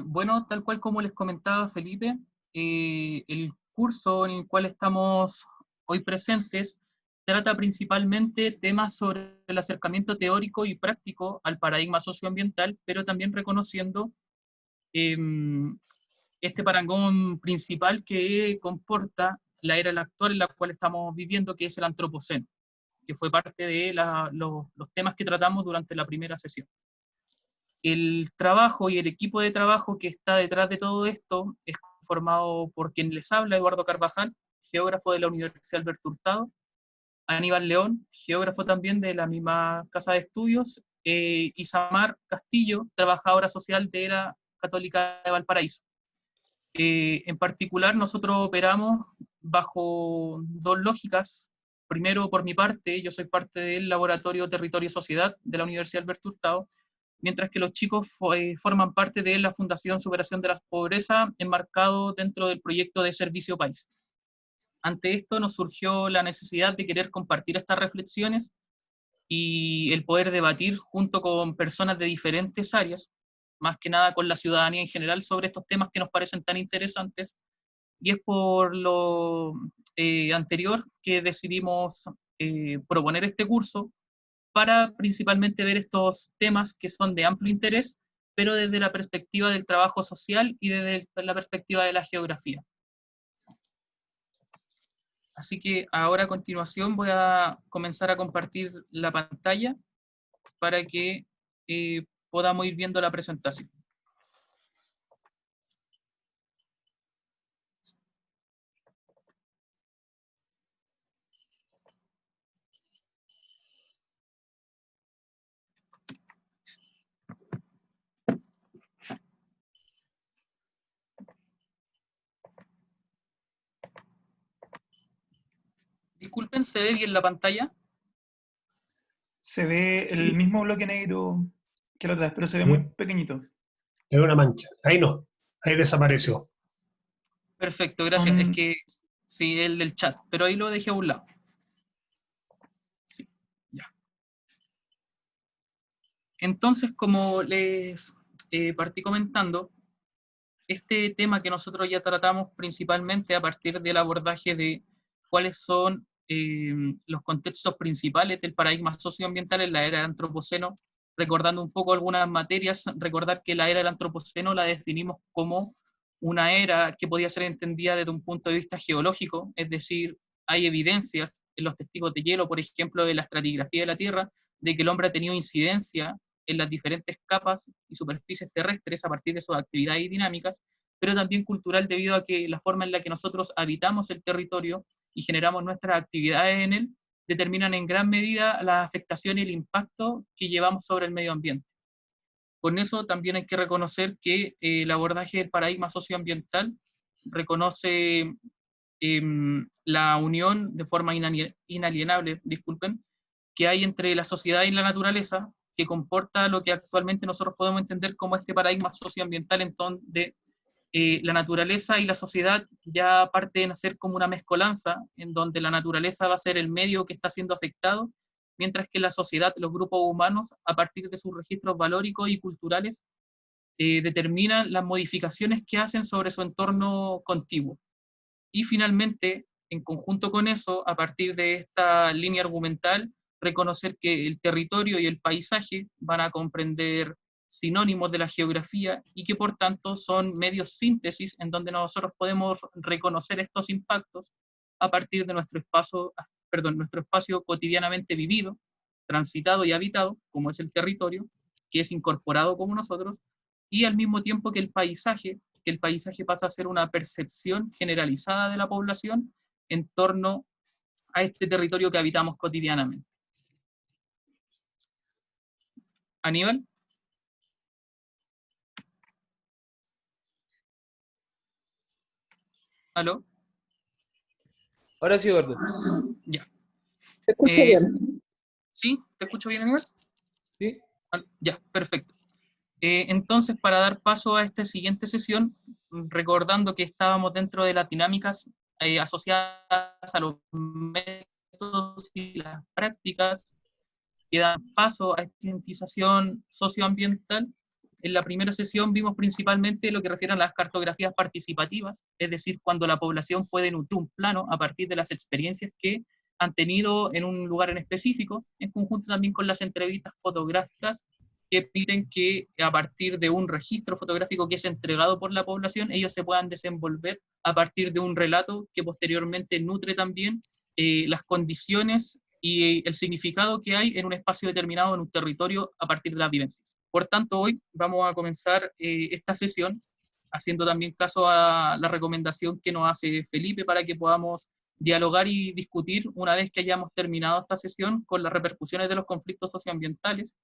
Bueno, tal cual como les comentaba Felipe, el curso en el cual estamos hoy presentes trata principalmente temas sobre el acercamiento teórico y práctico al paradigma socioambiental, pero también reconociendo eh, este parangón principal que comporta la era actual en la cual estamos viviendo, que es el antropoceno, que fue parte de los temas que tratamos durante la primera sesión. El trabajo y el equipo de trabajo que está detrás de todo esto es formado por quien les habla, Eduardo Carvajal, geógrafo de la Universidad Alberto Hurtado, Aníbal León, geógrafo también de la misma casa de estudios, Isamar Castillo, trabajadora social de la Católica de Valparaíso. En particular, nosotros operamos bajo dos lógicas. Primero, por mi parte, yo soy parte del Laboratorio Territorio y Sociedad de la Universidad Alberto Hurtado, mientras que los chicos forman parte de la Fundación Superación de la Pobreza, enmarcado dentro del proyecto de Servicio País. Ante esto nos surgió la necesidad de querer compartir estas reflexiones y el poder debatir junto con personas de diferentes áreas, más que nada con la ciudadanía en general, sobre estos temas que nos parecen tan interesantes. Y es por lo anterior que decidimos proponer este curso, para principalmente ver estos temas que son de amplio interés, pero desde la perspectiva del trabajo social y desde la perspectiva de la geografía. Así que ahora a continuación voy a comenzar a compartir la pantalla para que podamos ir viendo la presentación. Disculpen, ¿se ve bien la pantalla? Se ve el mismo bloque negro que la otra vez, pero se ve muy Sí, pequeñito. tiene una mancha. Ahí no, ahí desapareció. Perfecto, gracias. Es Son, que sí, el del chat, pero ahí lo dejé a un lado. Sí, ya. Entonces, como les partí comentando, este tema que nosotros ya tratamos principalmente a partir del abordaje de cuáles son los contextos principales del paradigma socioambiental en la era del antropoceno, recordando un poco algunas materias, recordar que la era del antropoceno la definimos como una era que podía ser entendida desde un punto de vista geológico, es decir, hay evidencias en los testigos de hielo, por ejemplo, de la estratigrafía de la Tierra, de que el hombre ha tenido incidencia en las diferentes capas y superficies terrestres a partir de sus actividades y dinámicas, pero también cultural debido a que la forma en la que nosotros habitamos el territorio y generamos nuestras actividades en él determinan en gran medida la afectación y el impacto que llevamos sobre el medio ambiente. Con eso también hay que reconocer que el abordaje del paradigma socioambiental reconoce la unión de forma inalienable, disculpen, que hay entre la sociedad y la naturaleza, que comporta lo que actualmente nosotros podemos entender como este paradigma socioambiental, en donde la naturaleza y la sociedad ya parten a ser como una mezcolanza, en donde la naturaleza va a ser el medio que está siendo afectado, mientras que la sociedad, los grupos humanos, a partir de sus registros valóricos y culturales, determinan las modificaciones que hacen sobre su entorno contiguo. Y finalmente, en conjunto con eso, a partir de esta línea argumental, reconocer que el territorio y el paisaje van a comprender sinónimos de la geografía y que por tanto son medios síntesis en donde nosotros podemos reconocer estos impactos a partir de nuestro espacio cotidianamente vivido, transitado y habitado, como es el territorio, que es incorporado como nosotros, y al mismo tiempo que el paisaje pasa a ser una percepción generalizada de la población en torno a este territorio que habitamos cotidianamente. Aníbal. ¿Aló? Ahora sí, Eduardo. Ya. Te escucho bien. ¿Sí? ¿Te escucho bien, Aníbal? ¿Sí? Ya, perfecto. Entonces, para dar paso a esta siguiente sesión, recordando que estábamos dentro de las dinámicas asociadas a los métodos y las prácticas que dan paso a esta concientización socioambiental, En la primera sesión vimos principalmente lo que refiere a las cartografías participativas, es decir, cuando la población puede nutrir un plano a partir de las experiencias que han tenido en un lugar en específico, en conjunto también con las entrevistas fotográficas que permiten que a partir de un registro fotográfico que es entregado por la población, ellos se puedan desenvolver a partir de un relato que posteriormente nutre también las condiciones y el significado que hay en un espacio determinado, en un territorio, a partir de las vivencias. Por tanto, hoy vamos a comenzar esta sesión haciendo también caso a la recomendación que nos hace Felipe para que podamos dialogar y discutir una vez que hayamos terminado esta sesión con las repercusiones de los conflictos socioambientales.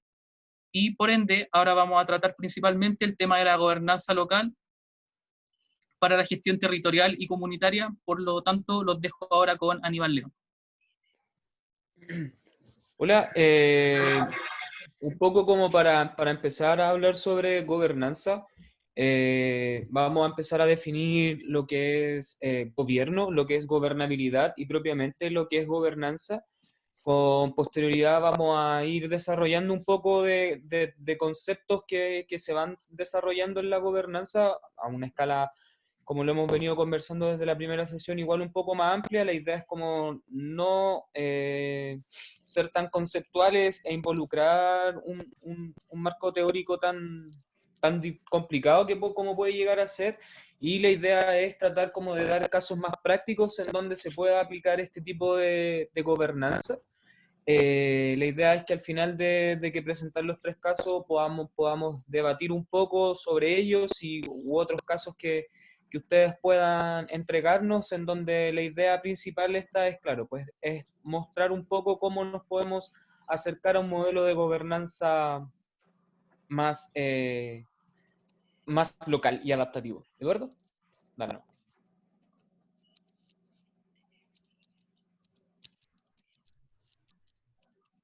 Y por ende, ahora vamos a tratar principalmente el tema de la gobernanza local para la gestión territorial y comunitaria. Por lo tanto, los dejo ahora con Aníbal León. Hola, un poco como para empezar a hablar sobre gobernanza, vamos a empezar a definir lo que es gobierno, lo que es gobernabilidad y propiamente lo que es gobernanza. Con posterioridad vamos a ir desarrollando un poco de conceptos que se van desarrollando en la gobernanza a una escala, como lo hemos venido conversando desde la primera sesión, igual un poco más amplia. La idea es como no ser tan conceptuales e involucrar un marco teórico tan complicado como puede llegar a ser, y la idea es tratar como de dar casos más prácticos en donde se pueda aplicar este tipo de gobernanza. La idea es que al final de que presentar los 3 casos podamos debatir un poco sobre ellos u otros casos que ustedes puedan entregarnos, en donde la idea principal esta es, claro, pues es mostrar un poco cómo nos podemos acercar a un modelo de gobernanza más, más local y adaptativo. ¿De acuerdo? Dale.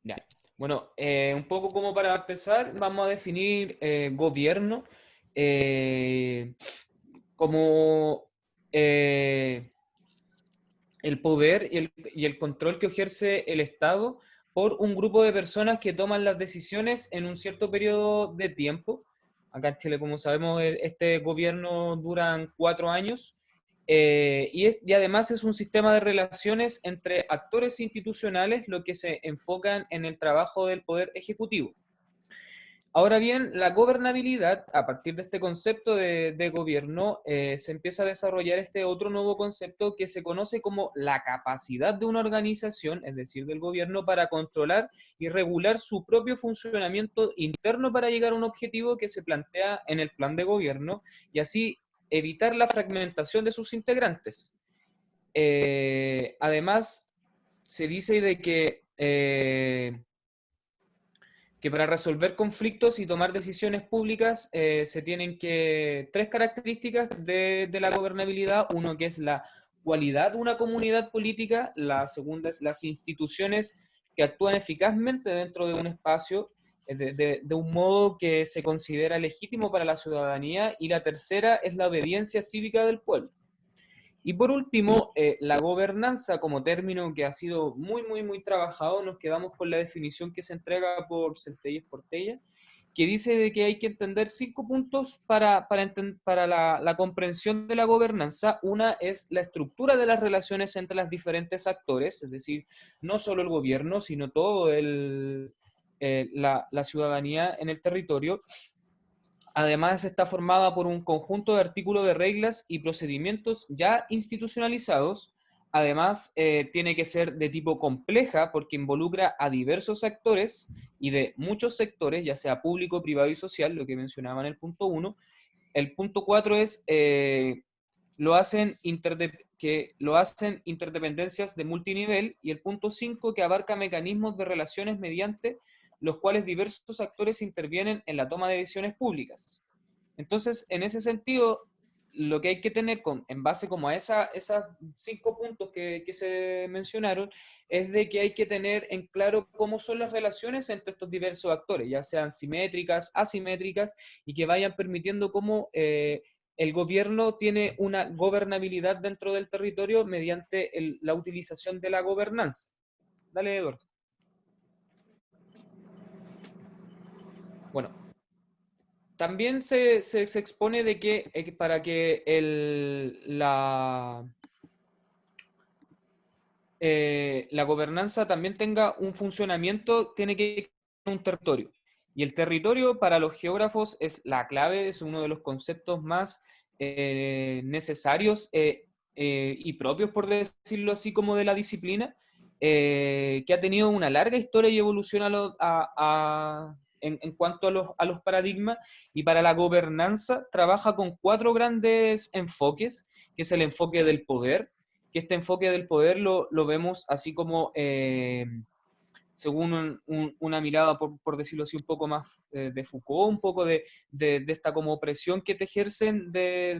Ya. Bueno, un poco como para empezar, vamos a definir gobierno como el poder y el control que ejerce el Estado por un grupo de personas que toman las decisiones en un cierto periodo de tiempo. Acá en Chile, como sabemos, este gobierno dura 4 años. Y además es un sistema de relaciones entre actores institucionales, lo que se enfocan en el trabajo del poder ejecutivo. Ahora bien, la gobernabilidad, a partir de este concepto de gobierno, se empieza a desarrollar este otro nuevo concepto que se conoce como la capacidad de una organización, es decir, del gobierno, para controlar y regular su propio funcionamiento interno para llegar a un objetivo que se plantea en el plan de gobierno, y así evitar la fragmentación de sus integrantes. Además, se dice de que para resolver conflictos y tomar decisiones públicas se tienen 3 características de la gobernabilidad. Uno, que es la cualidad de una comunidad política; la segunda es las instituciones que actúan eficazmente dentro de un espacio de un modo que se considera legítimo para la ciudadanía; y la tercera es la obediencia cívica del pueblo. Y por último, la gobernanza como término que ha sido muy trabajado. Nos quedamos con la definición que se entrega por Centella y Portella, que dice de que hay que entender 5 puntos para la comprensión de la gobernanza. Una es la estructura de las relaciones entre los diferentes actores, es decir, no solo el gobierno, sino todo la ciudadanía en el territorio. Además, está formada por un conjunto de artículos de reglas y procedimientos ya institucionalizados. Además, tiene que ser de tipo compleja porque involucra a diversos actores y de muchos sectores, ya sea público, privado y social, lo que mencionaba en el punto 1. El punto 4 es lo hacen interdependencias de multinivel, y el punto 5, que abarca mecanismos de relaciones mediante los cuales diversos actores intervienen en la toma de decisiones públicas. Entonces, en ese sentido, lo que hay que tener en base como a esas 5 puntos que se mencionaron, es de que hay que tener en claro cómo son las relaciones entre estos diversos actores, ya sean simétricas, asimétricas, y que vayan permitiendo cómo el gobierno tiene una gobernabilidad dentro del territorio mediante la utilización de la gobernanza. Dale, Eduardo. Bueno, También se expone de que para que la gobernanza también tenga un funcionamiento, tiene que tener un territorio. Y el territorio para los geógrafos es la clave, es uno de los conceptos más necesarios y propios, por decirlo así, como de la disciplina, que ha tenido una larga historia y evolución en cuanto a los paradigmas. Y para la gobernanza trabaja con 4 grandes enfoques, que es el enfoque del poder, que este enfoque del poder lo vemos así como, según una mirada, por decirlo así, un poco más de Foucault, un poco de esta como opresión que te ejercen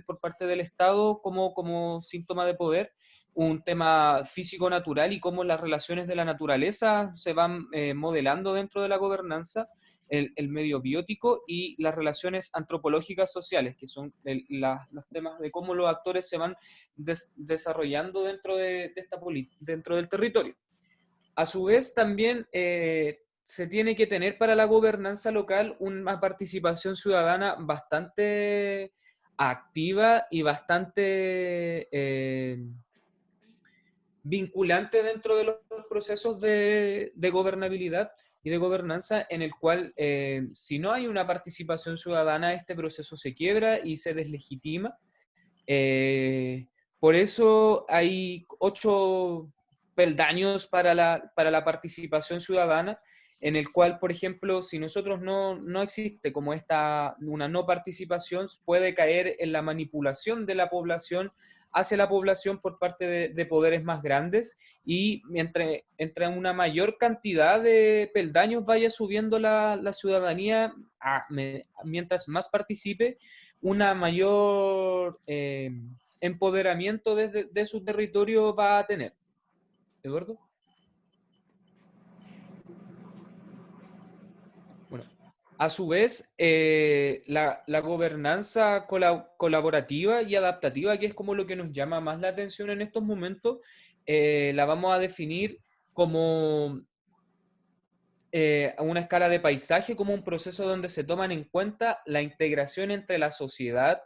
por parte del Estado como síntoma de poder, un tema físico-natural y cómo las relaciones de la naturaleza se van modelando dentro de la gobernanza, el medio biótico y las relaciones antropológicas sociales, que son los temas de cómo los actores se van desarrollando dentro del territorio. A su vez, también se tiene que tener para la gobernanza local una participación ciudadana bastante activa y bastante vinculante dentro de los procesos de gobernabilidad y de gobernanza, en el cual si no hay una participación ciudadana, este proceso se quiebra y se deslegitima. Por eso hay 8 peldaños para la participación ciudadana, en el cual, por ejemplo, si nosotros no existe como una no participación, puede caer en la manipulación de la población hacia la población por parte de poderes más grandes, y entre una mayor cantidad de peldaños vaya subiendo la ciudadanía, mientras más participe, una mayor empoderamiento de su territorio va a tener. ¿Eduardo? Bueno, a su vez, la gobernanza colaborativa y adaptativa, que es como lo que nos llama más la atención en estos momentos, la vamos a definir como a una escala de paisaje, como un proceso donde se toman en cuenta la integración entre la sociedad,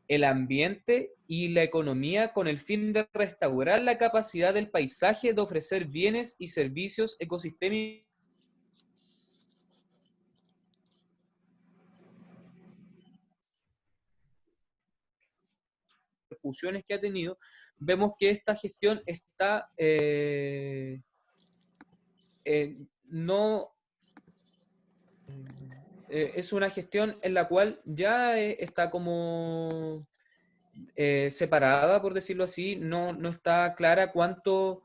el ambiente y la economía, con el fin de restaurar la capacidad del paisaje de ofrecer bienes y servicios ecosistémicos repercusiones que ha tenido. Vemos que esta gestión está no es una gestión en la cual ya está como separada, por decirlo así, no está clara cuántos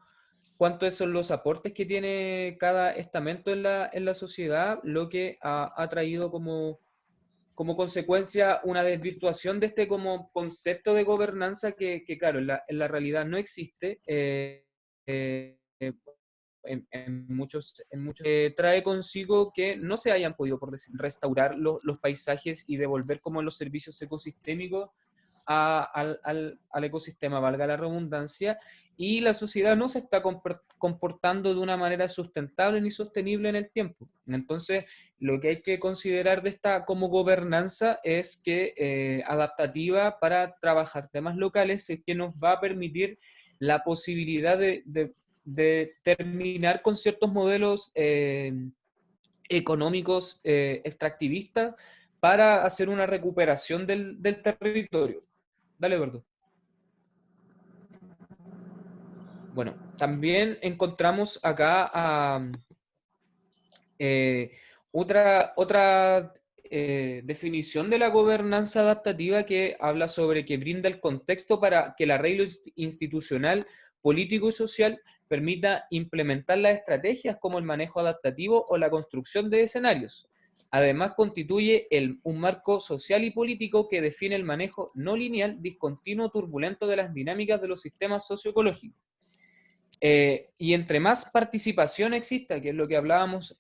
son los aportes que tiene cada estamento en la sociedad, lo que ha traído como consecuencia una desvirtuación de este como concepto de gobernanza que claro, en la realidad no existe. Trae consigo que no se hayan podido, por decir, restaurar los paisajes y devolver como los servicios ecosistémicos al ecosistema, valga la redundancia, y la sociedad no se está comportando de una manera sustentable ni sostenible en el tiempo. Entonces, lo que hay que considerar de esta como gobernanza es que adaptativa para trabajar temas locales, es que nos va a permitir la posibilidad de terminar con ciertos modelos económicos extractivistas para hacer una recuperación del territorio. Dale, Eduardo. Bueno, también encontramos acá otra definición de la gobernanza adaptativa, que habla sobre que brinda el contexto para que el arreglo institucional, político y social permita implementar las estrategias como el manejo adaptativo o la construcción de escenarios. Además, constituye un marco social y político que define el manejo no lineal, discontinuo, turbulento de las dinámicas de los sistemas socioecológicos. Y entre más participación exista, que es lo que hablábamos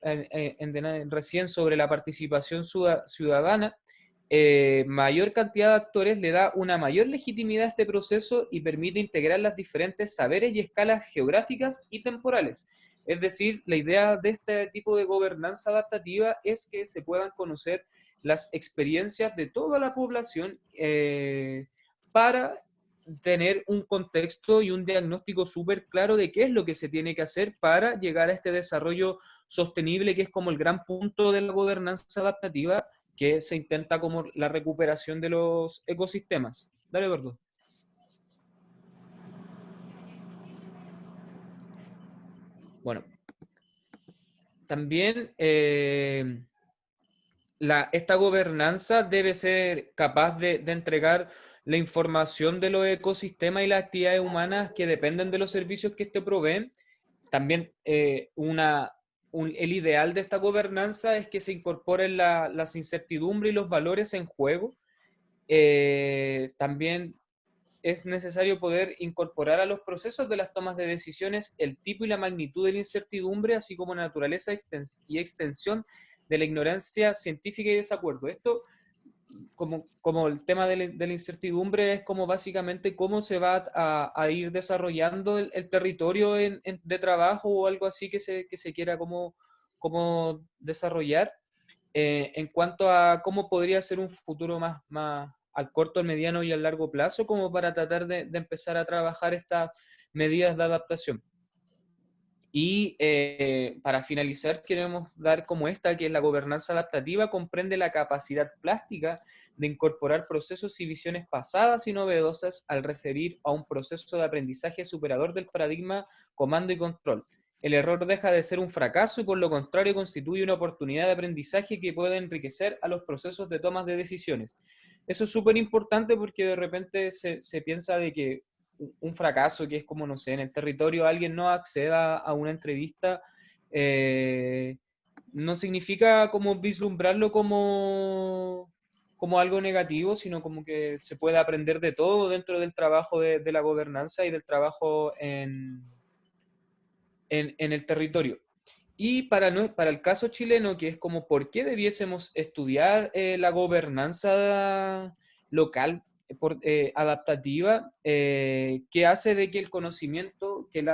recién sobre la participación ciudadana, mayor cantidad de actores le da una mayor legitimidad a este proceso y permite integrar las diferentes saberes y escalas geográficas y temporales. Es decir, la idea de este tipo de gobernanza adaptativa es que se puedan conocer las experiencias de toda la población para tener un contexto y un diagnóstico súper claro de qué es lo que se tiene que hacer para llegar a este desarrollo sostenible, que es como el gran punto de la gobernanza adaptativa, que se intenta como la recuperación de los ecosistemas. Dale, Eduardo. Bueno, también esta gobernanza debe ser capaz de entregar la información de los ecosistemas y las actividades humanas que dependen de los servicios que éste proveen. También el ideal de esta gobernanza es que se incorporen las incertidumbres y los valores en juego. También es necesario poder incorporar a los procesos de las tomas de decisiones el tipo y la magnitud de la incertidumbre, así como la naturaleza y extensión de la ignorancia científica y desacuerdo. Esto, como el tema de la incertidumbre, es como básicamente cómo se va a ir desarrollando el territorio de trabajo o algo así que se quiera como desarrollar. En cuanto a cómo podría ser un futuro más al corto, al mediano y al largo plazo, como para tratar de empezar a trabajar estas medidas de adaptación. Y para finalizar, queremos dar como esta, que es la gobernanza adaptativa, comprende la capacidad plástica de incorporar procesos y visiones pasadas y novedosas al referir a un proceso de aprendizaje superador del paradigma comando y control. El error deja de ser un fracaso y por lo contrario constituye una oportunidad de aprendizaje que puede enriquecer a los procesos de tomas de decisiones. Eso es súper importante porque de repente se piensa de que un fracaso, que es como, no sé, en el territorio alguien no acceda a una entrevista, no significa como vislumbrarlo como algo negativo, sino como que se puede aprender de todo dentro del trabajo de la gobernanza y del trabajo en el territorio. Y para el caso chileno, que es como por qué debiésemos estudiar la gobernanza local adaptativa, que hace de que el conocimiento, que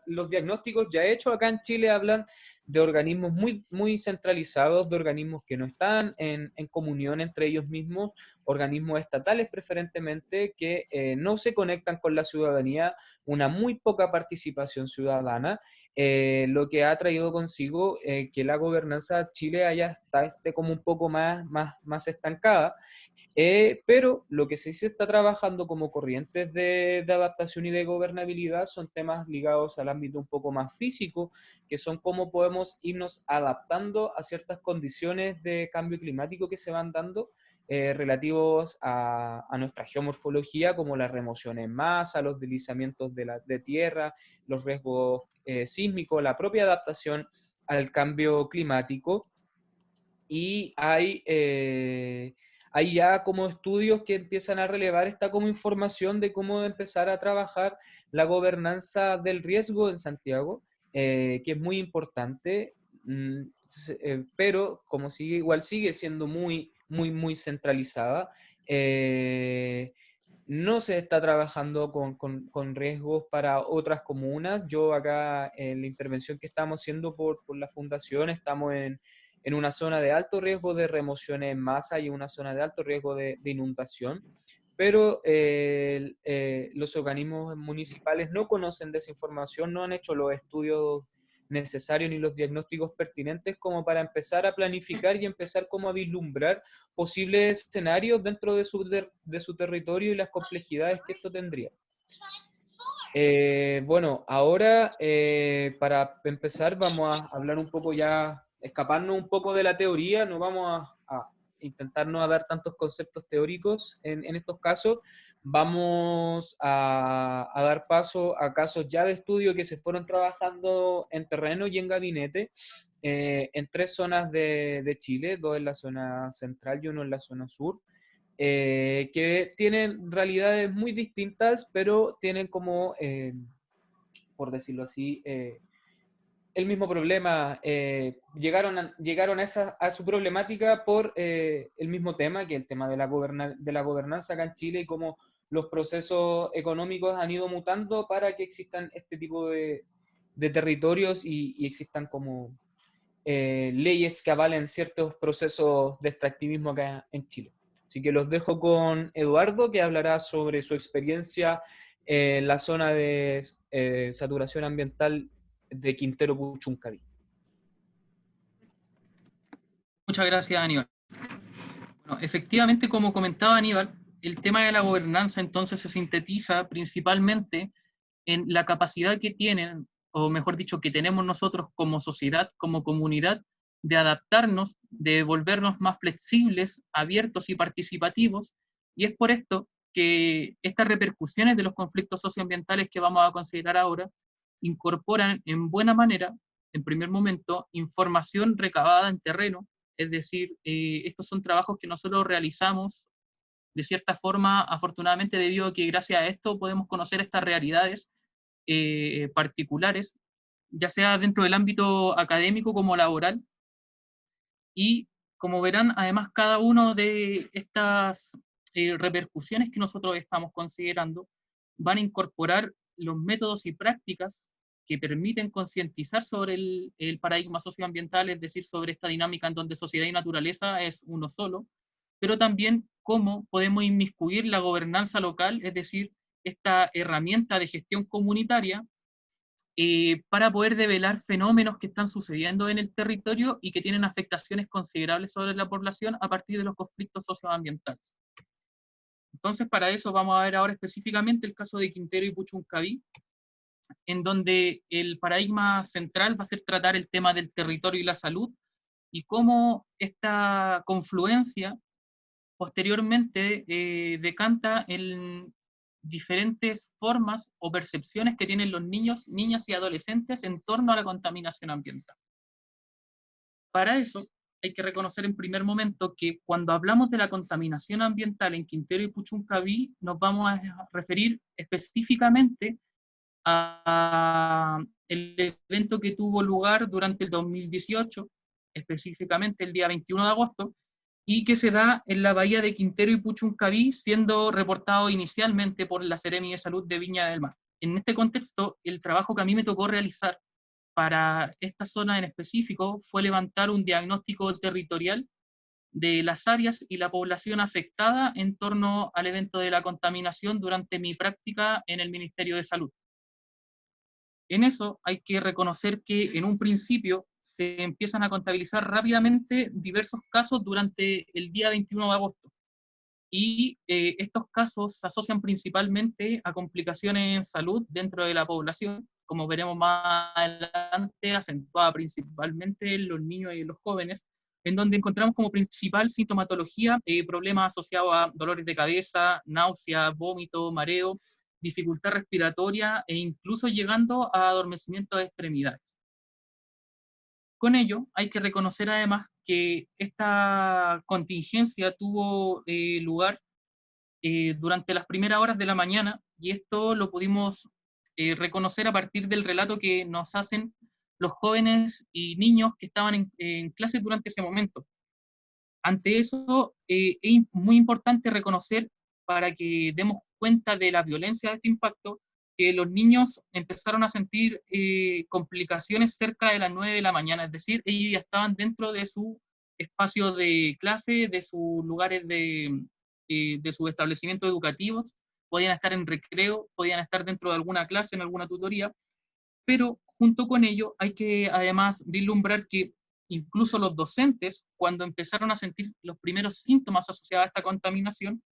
los diagnósticos ya hechos acá en Chile hablan de organismos muy centralizados, de organismos que no están en comunión entre ellos mismos, organismos estatales preferentemente, que no se conectan con la ciudadanía, una muy poca participación ciudadana, lo que ha traído consigo que la gobernanza de Chile esté como un poco más estancada, pero lo que sí se está trabajando como corrientes de adaptación y de gobernabilidad son temas ligados al ámbito un poco más físico, que son cómo podemos irnos adaptando a ciertas condiciones de cambio climático que se van dando, relativos a nuestra geomorfología, como la remoción en masa, los deslizamientos de tierra, los riesgos sísmicos, la propia adaptación al cambio climático. Y hay ya como estudios que empiezan a relevar esta como información de cómo empezar a trabajar la gobernanza del riesgo en Santiago, que es muy importante, pero como igual sigue siendo muy centralizada. No se está trabajando con riesgos para otras comunas. Yo acá en la intervención que estamos haciendo por la fundación, estamos en una zona de alto riesgo de remoción en masa y una zona de alto riesgo de inundación, pero los organismos municipales no conocen de esa información, no han hecho los estudios necesarios ni los diagnósticos pertinentes como para empezar a planificar y empezar como a vislumbrar posibles escenarios dentro de su territorio y las complejidades que esto tendría. Bueno, ahora para empezar vamos a hablar un poco ya, escaparnos un poco de la teoría, no vamos a intentar no dar tantos conceptos teóricos en estos casos, vamos a dar paso a casos ya de estudio que se fueron trabajando en terreno y en gabinete en 3 zonas de Chile, 2 en la zona central y 1 en la zona sur. Que tienen realidades muy distintas, pero tienen como, por decirlo así, el mismo problema. Llegaron a su problemática por el mismo tema, que el tema de la gobernanza acá en Chile y cómo los procesos económicos han ido mutando para que existan este tipo de territorios y existan como leyes que avalen ciertos procesos de extractivismo acá en Chile. Así que los dejo con Eduardo, que hablará sobre su experiencia en la zona de saturación ambiental de Quintero Puchuncaví. Muchas gracias, Aníbal. Bueno, efectivamente, como comentaba Aníbal, el tema de la gobernanza entonces se sintetiza principalmente en la capacidad que tienen, o mejor dicho, que tenemos nosotros como sociedad, como comunidad, de adaptarnos, de volvernos más flexibles, abiertos y participativos, y es por esto que estas repercusiones de los conflictos socioambientales que vamos a considerar ahora incorporan en buena manera, en primer momento, información recabada en terreno, es decir, estos son trabajos que nosotros realizamos de cierta forma, afortunadamente, debido a que gracias a esto podemos conocer estas realidades particulares, ya sea dentro del ámbito académico como laboral, y como verán, además cada una de estas repercusiones que nosotros estamos considerando van a incorporar los métodos y prácticas que permiten concientizar sobre el paradigma socioambiental, es decir, sobre esta dinámica en donde sociedad y naturaleza es uno solo, pero también cómo podemos inmiscuir la gobernanza local, es decir, esta herramienta de gestión comunitaria, para poder develar fenómenos que están sucediendo en el territorio y que tienen afectaciones considerables sobre la población a partir de los conflictos socioambientales. Entonces, para eso vamos a ver ahora específicamente el caso de Quintero y Puchuncaví, en donde el paradigma central va a ser tratar el tema del territorio y la salud, y cómo esta confluencia posteriormente decanta en diferentes formas o percepciones que tienen los niños, niñas y adolescentes en torno a la contaminación ambiental. Para eso hay que reconocer en primer momento que cuando hablamos de la contaminación ambiental en Quintero y Puchuncaví, nos vamos a referir específicamente a el evento que tuvo lugar durante el 2018, específicamente el día 21 de agosto, y que se da en la bahía de Quintero y Puchuncaví, siendo reportado inicialmente por la Seremi de Salud de Viña del Mar. En este contexto, el trabajo que a mí me tocó realizar para esta zona en específico fue levantar un diagnóstico territorial de las áreas y la población afectada en torno al evento de la contaminación durante mi práctica en el Ministerio de Salud. En eso hay que reconocer que en un principio se empiezan a contabilizar rápidamente diversos casos durante el día 21 de agosto. Y estos casos se asocian principalmente a complicaciones en salud dentro de la población, como veremos más adelante, acentuada principalmente en los niños y en los jóvenes, en donde encontramos como principal sintomatología problemas asociados a dolores de cabeza, náusea, vómito, mareo, dificultad respiratoria e incluso llegando a adormecimiento de extremidades. Con ello, hay que reconocer además que esta contingencia tuvo lugar durante las primeras horas de la mañana, y esto lo pudimos reconocer a partir del relato que nos hacen los jóvenes y niños que estaban en clase durante ese momento. Ante eso, es muy importante reconocer, para que demos cuenta de la violencia de este impacto, que los niños empezaron a sentir complicaciones cerca de las 9 de la mañana, es decir, ellos ya estaban dentro de su espacio de clase, de sus lugares de sus establecimientos educativos, podían estar en recreo, podían estar dentro de alguna clase, en alguna tutoría, pero junto con ello hay que además vislumbrar que incluso los docentes, cuando empezaron a sentir los primeros síntomas asociados a esta contaminación,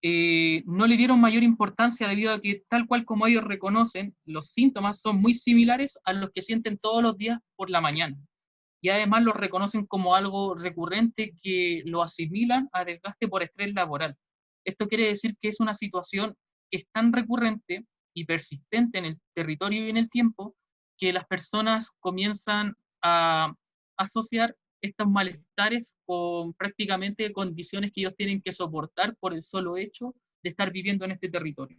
no le dieron mayor importancia debido a que, tal cual como ellos reconocen, los síntomas son muy similares a los que sienten todos los días por la mañana. Y además los reconocen como algo recurrente, que lo asimilan a desgaste por estrés laboral. Esto quiere decir que es una situación que es tan recurrente y persistente en el territorio y en el tiempo, que las personas comienzan a asociar estos malestares con prácticamente condiciones que ellos tienen que soportar por el solo hecho de estar viviendo en este territorio.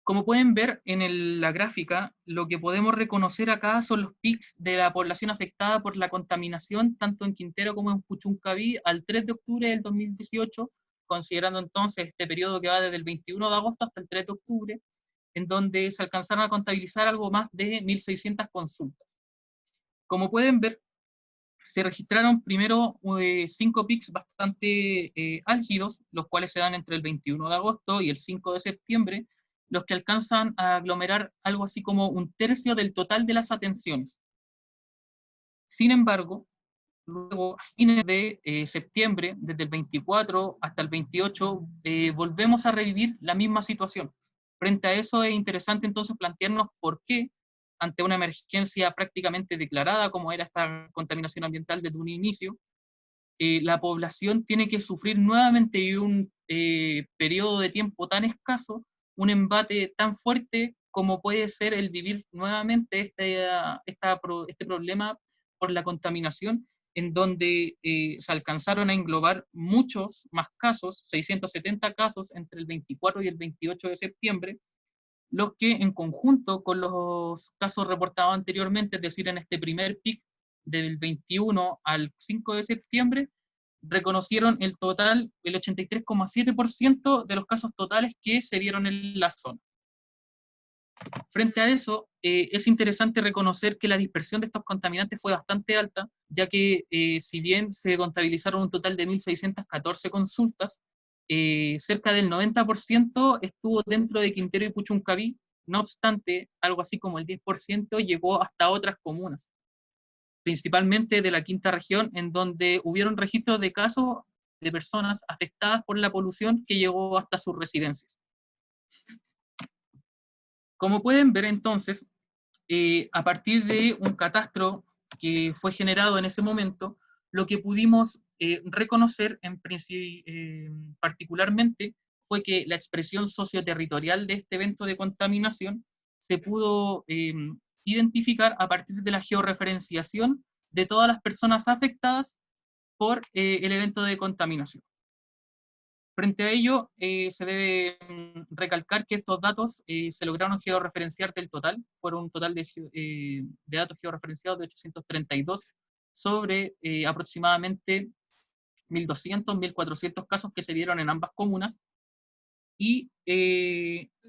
Como pueden ver en la gráfica, lo que podemos reconocer acá son los pics de la población afectada por la contaminación, tanto en Quintero como en Puchuncaví, al 3 de octubre del 2018, considerando entonces este periodo que va desde el 21 de agosto hasta el 3 de octubre, en donde se alcanzaron a contabilizar algo más de 1.600 consultas. Como pueden ver, se registraron primero 5 pics bastante álgidos, los cuales se dan entre el 21 de agosto y el 5 de septiembre, los que alcanzan a aglomerar algo así como 1/3 del total de las atenciones. Sin embargo, luego, a fines de septiembre, desde el 24 hasta el 28, volvemos a revivir la misma situación. Frente a eso es interesante entonces plantearnos por qué, ante una emergencia prácticamente declarada como era esta contaminación ambiental desde un inicio, la población tiene que sufrir nuevamente en un periodo de tiempo tan escaso, un embate tan fuerte como puede ser el vivir nuevamente este problema por la contaminación, en donde se alcanzaron a englobar muchos más casos, 670 casos entre el 24 y el 28 de septiembre, los que en conjunto con los casos reportados anteriormente, es decir, en este primer pic del 21 al 5 de septiembre, reconocieron el total, el 83,7% de los casos totales que se dieron en la zona. Frente a eso, es interesante reconocer que la dispersión de estos contaminantes fue bastante alta, ya que si bien se contabilizaron un total de 1.614 consultas, cerca del 90% estuvo dentro de Quintero y Puchuncaví. No obstante, algo así como el 10% llegó hasta otras comunas, principalmente de la quinta región, en donde hubieron registros de casos de personas afectadas por la polución que llegó hasta sus residencias. Como pueden ver entonces, a partir de un catastro que fue generado en ese momento, lo que pudimos reconocer particularmente fue que la expresión socioterritorial de este evento de contaminación se pudo identificar a partir de la georreferenciación de todas las personas afectadas por el evento de contaminación. Frente a ello, se debe recalcar que estos datos se lograron georreferenciar del total, fueron un total de datos georreferenciados de 832 sobre aproximadamente 1.200, 1.400 casos que se dieron en ambas comunas. Y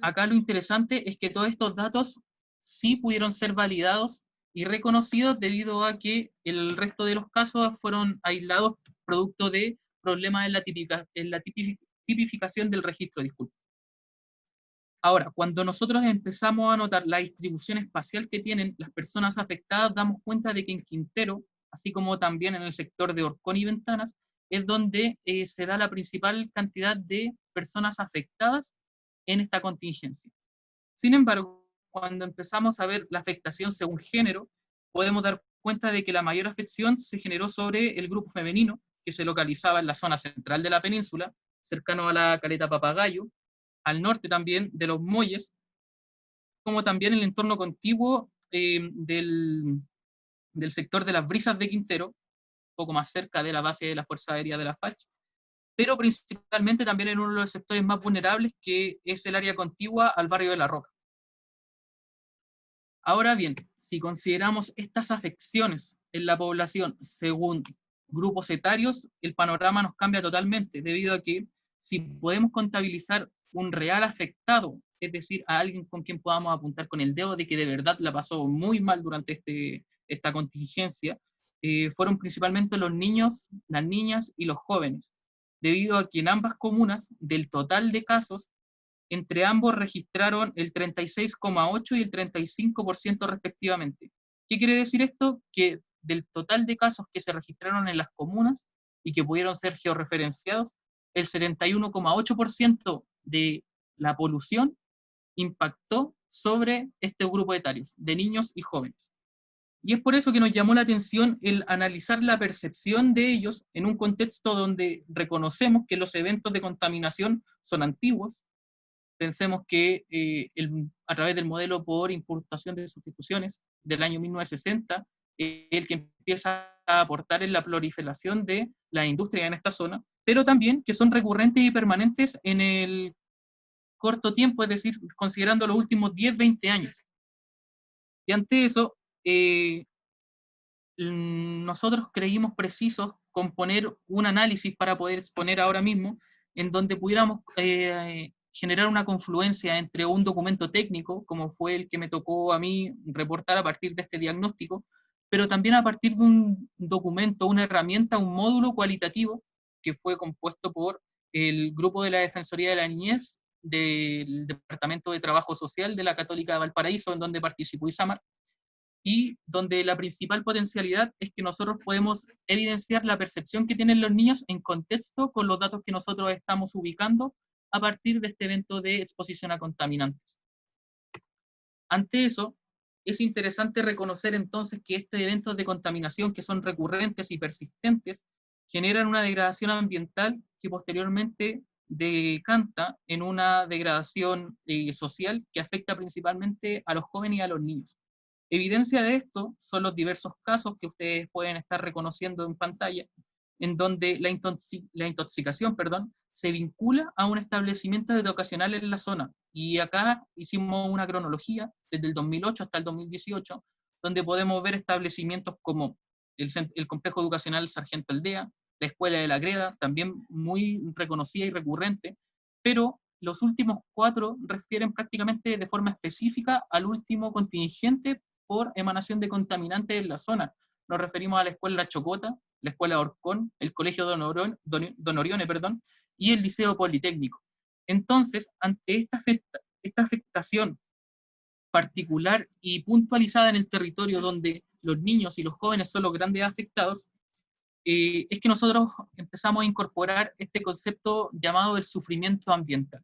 acá lo interesante es que todos estos datos sí pudieron ser validados y reconocidos debido a que el resto de los casos fueron aislados producto de problemas en la tipificación del registro, disculpe. Ahora, cuando nosotros empezamos a notar la distribución espacial que tienen las personas afectadas, damos cuenta de que en Quintero, así como también en el sector de Horcón y Ventanas, es donde se da la principal cantidad de personas afectadas en esta contingencia. Sin embargo, cuando empezamos a ver la afectación según género, podemos dar cuenta de que la mayor afección se generó sobre el grupo femenino, que se localizaba en la zona central de la península, cercano a la caleta Papagayo, al norte también de los Molles, como también el entorno contiguo del sector de las Brisas de Quintero, un poco más cerca de la base de la Fuerza Aérea de la FACH, pero principalmente también en uno de los sectores más vulnerables, que es el área contigua al barrio de La Roca. Ahora bien, si consideramos estas afecciones en la población según grupos etarios, el panorama nos cambia totalmente, debido a que si podemos contabilizar un real afectado, es decir, a alguien con quien podamos apuntar con el dedo de que de verdad la pasó muy mal durante esta contingencia, fueron principalmente los niños, las niñas y los jóvenes, debido a que en ambas comunas, del total de casos, entre ambos registraron el 36,8% y el 35% respectivamente. ¿Qué quiere decir esto? Que del total de casos que se registraron en las comunas y que pudieron ser georreferenciados, el 71,8% de la polución impactó sobre este grupo etario, de niños y jóvenes. Y es por eso que nos llamó la atención el analizar la percepción de ellos en un contexto donde reconocemos que los eventos de contaminación son antiguos. Pensemos que a través del modelo por importación de sustituciones del año 1960, el que empieza a aportar en la proliferación de la industria en esta zona, pero también que son recurrentes y permanentes en el corto tiempo, es decir, considerando los últimos 10, 20 años. Y ante eso, nosotros creímos precisos componer un análisis para poder exponer ahora mismo, en donde pudiéramos generar una confluencia entre un documento técnico, como fue el que me tocó a mí reportar a partir de este diagnóstico, pero también a partir de un documento, una herramienta, un módulo cualitativo que fue compuesto por el grupo de la Defensoría de la Niñez del Departamento de Trabajo Social de la Católica de Valparaíso, en donde participó Isamar, y donde la principal potencialidad es que nosotros podemos evidenciar la percepción que tienen los niños en contexto con los datos que nosotros estamos ubicando a partir de este evento de exposición a contaminantes. Ante eso, es interesante reconocer entonces que estos eventos de contaminación que son recurrentes y persistentes generan una degradación ambiental que posteriormente decanta en una degradación social que afecta principalmente a los jóvenes y a los niños. Evidencia de esto son los diversos casos que ustedes pueden estar reconociendo en pantalla, en donde la intoxicación, se vincula a un establecimiento educacional en la zona. Y acá hicimos una cronología desde el 2008 hasta el 2018, donde podemos ver establecimientos como el Complejo Educacional Sargento Aldea, la Escuela de la Greda, también muy reconocida y recurrente, pero los últimos 4 refieren prácticamente de forma específica al último contingente por emanación de contaminantes en la zona. Nos referimos a la Escuela Chocota, la Escuela Orcón, el Colegio Don Orione, y el Liceo Politécnico. Entonces, ante esta afectación particular y puntualizada en el territorio donde los niños y los jóvenes son los grandes afectados, es que nosotros empezamos a incorporar este concepto llamado el sufrimiento ambiental.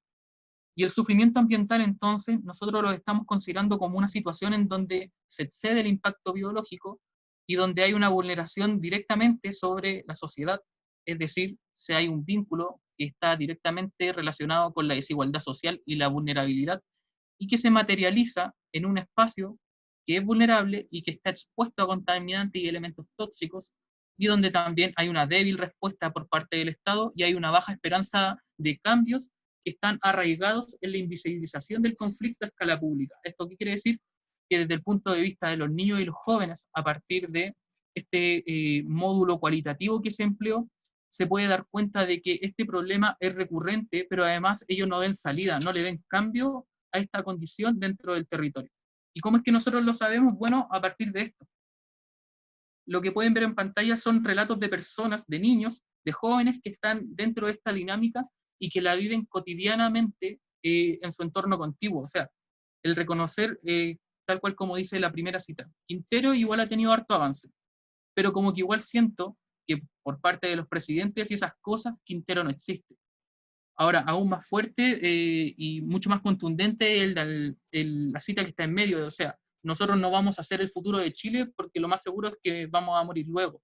Y el sufrimiento ambiental, entonces, nosotros lo estamos considerando como una situación en donde se excede el impacto biológico y donde hay una vulneración directamente sobre la sociedad, es decir, si hay un vínculo que está directamente relacionado con la desigualdad social y la vulnerabilidad, y que se materializa en un espacio que es vulnerable y que está expuesto a contaminantes y elementos tóxicos, y donde también hay una débil respuesta por parte del Estado y hay una baja esperanza de cambios que están arraigados en la invisibilización del conflicto a escala pública. ¿Esto qué quiere decir? Que desde el punto de vista de los niños y los jóvenes, a partir de este módulo cualitativo que se empleó, se puede dar cuenta de que este problema es recurrente, pero además ellos no ven salida, no le ven cambio a esta condición dentro del territorio. ¿Y cómo es que nosotros lo sabemos? Bueno, a partir de esto. Lo que pueden ver en pantalla son relatos de personas, de niños, de jóvenes que están dentro de esta dinámica y que la viven cotidianamente en su entorno contiguo. O sea, el reconocer, tal cual como dice la primera cita, Quintero igual ha tenido harto avance, pero como que igual siento que por parte de los presidentes y esas cosas, Quintero no existe. Ahora, aún más fuerte y mucho más contundente la cita que está en medio, o sea, nosotros no vamos a ser el futuro de Chile porque lo más seguro es que vamos a morir luego.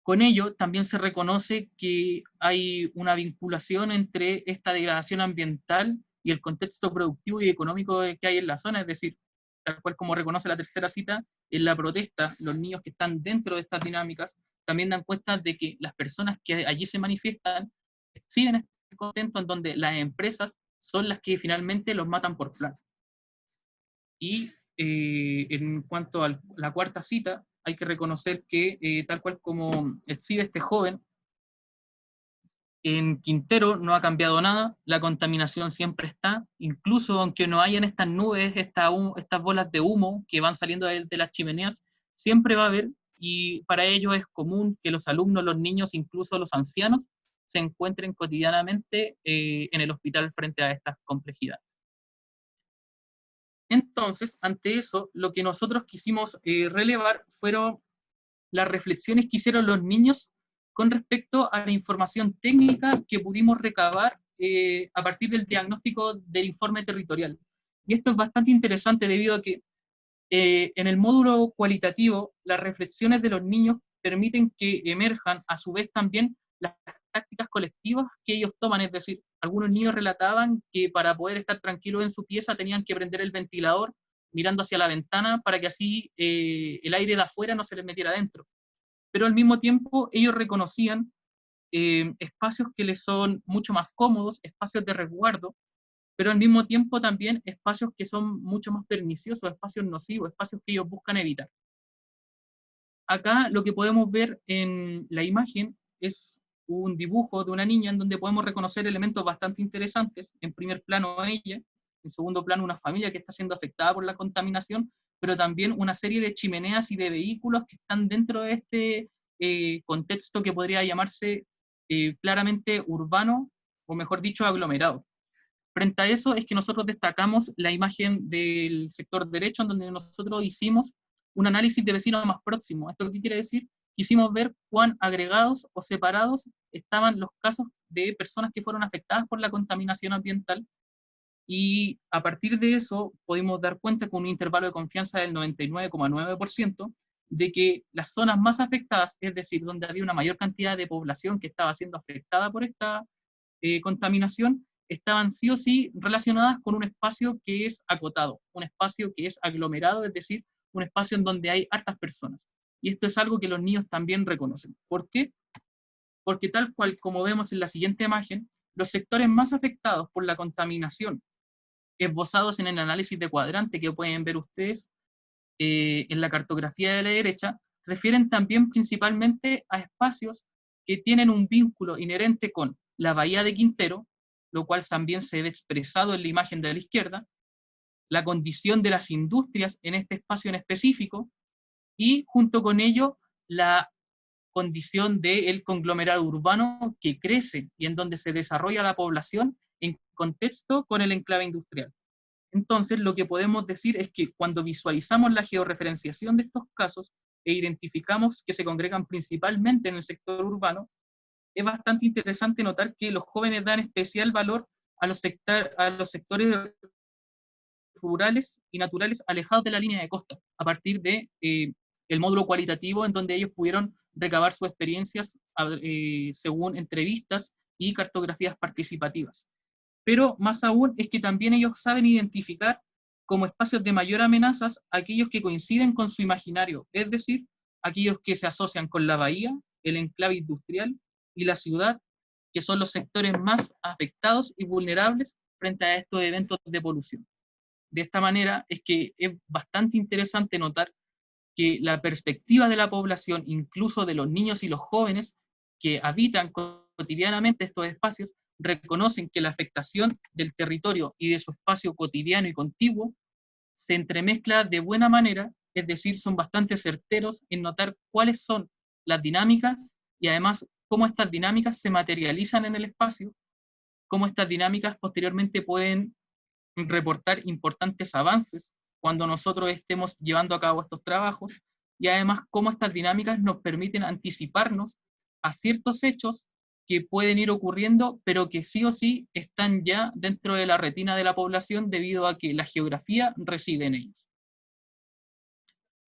Con ello, también se reconoce que hay una vinculación entre esta degradación ambiental y el contexto productivo y económico que hay en la zona, es decir, tal cual como reconoce la tercera cita, en la protesta, los niños que están dentro de estas dinámicas también dan cuenta de que las personas que allí se manifiestan exhiben este contexto en donde las empresas son las que finalmente los matan por plata. Y en cuanto a la cuarta cita, hay que reconocer que, tal cual como exhibe este joven, en Quintero no ha cambiado nada, la contaminación siempre está, incluso aunque no hayan estas nubes, estas bolas de humo que van saliendo de las chimeneas, siempre va a haber, y para ello es común que los alumnos, los niños, incluso los ancianos, se encuentren cotidianamente en el hospital frente a estas complejidades. Entonces, ante eso, lo que nosotros quisimos relevar fueron las reflexiones que hicieron los niños con respecto a la información técnica que pudimos recabar a partir del diagnóstico del informe territorial. Y esto es bastante interesante debido a que en el módulo cualitativo, las reflexiones de los niños permiten que emerjan a su vez también las tácticas colectivas que ellos toman, es decir, algunos niños relataban que para poder estar tranquilos en su pieza tenían que prender el ventilador mirando hacia la ventana para que así el aire de afuera no se les metiera adentro. Pero al mismo tiempo ellos reconocían espacios que les son mucho más cómodos, espacios de resguardo, pero al mismo tiempo también espacios que son mucho más perniciosos, espacios nocivos, espacios que ellos buscan evitar. Acá lo que podemos ver en la imagen es un dibujo de una niña en donde podemos reconocer elementos bastante interesantes. En primer plano ella, en segundo plano una familia que está siendo afectada por la contaminación, pero también una serie de chimeneas y de vehículos que están dentro de este contexto que podría llamarse claramente urbano, o mejor dicho, aglomerado. Frente a eso es que nosotros destacamos la imagen del sector derecho, en donde nosotros hicimos un análisis de vecinos más próximos. ¿Esto qué quiere decir? Quisimos ver cuán agregados o separados estaban los casos de personas que fueron afectadas por la contaminación ambiental, y a partir de eso pudimos dar cuenta con un intervalo de confianza del 99,9% de que las zonas más afectadas, es decir, donde había una mayor cantidad de población que estaba siendo afectada por esta contaminación, estaban sí o sí relacionadas con un espacio que es acotado, un espacio que es aglomerado, es decir, un espacio en donde hay hartas personas. Y esto es algo que los niños también reconocen. ¿Por qué? Porque tal cual como vemos en la siguiente imagen, los sectores más afectados por la contaminación, esbozados en el análisis de cuadrante que pueden ver ustedes en la cartografía de la derecha, refieren también principalmente a espacios que tienen un vínculo inherente con la bahía de Quintero, lo cual también se ve expresado en la imagen de la izquierda, la condición de las industrias en este espacio en específico, y junto con ello la condición del conglomerado urbano que crece y en donde se desarrolla la población en contexto con el enclave industrial. Entonces, lo que podemos decir es que cuando visualizamos la georreferenciación de estos casos e identificamos que se congregan principalmente en el sector urbano, es bastante interesante notar que los jóvenes dan especial valor a los sectores rurales y naturales alejados de la línea de costa, a partir de el módulo cualitativo en donde ellos pudieron recabar sus experiencias según entrevistas y cartografías participativas. Pero más aún es que también ellos saben identificar como espacios de mayor amenazas aquellos que coinciden con su imaginario, es decir, aquellos que se asocian con la bahía, el enclave industrial y la ciudad, que son los sectores más afectados y vulnerables frente a estos eventos de polución. De esta manera es que es bastante interesante notar que la perspectiva de la población, incluso de los niños y los jóvenes que habitan cotidianamente estos espacios, reconocen que la afectación del territorio y de su espacio cotidiano y contiguo se entremezcla de buena manera, es decir, son bastante certeros en notar cuáles son las dinámicas y además cómo estas dinámicas se materializan en el espacio, cómo estas dinámicas posteriormente pueden reportar importantes avances cuando nosotros estemos llevando a cabo estos trabajos, y además cómo estas dinámicas nos permiten anticiparnos a ciertos hechos que pueden ir ocurriendo, pero que sí o sí están ya dentro de la retina de la población debido a que la geografía reside en ellos.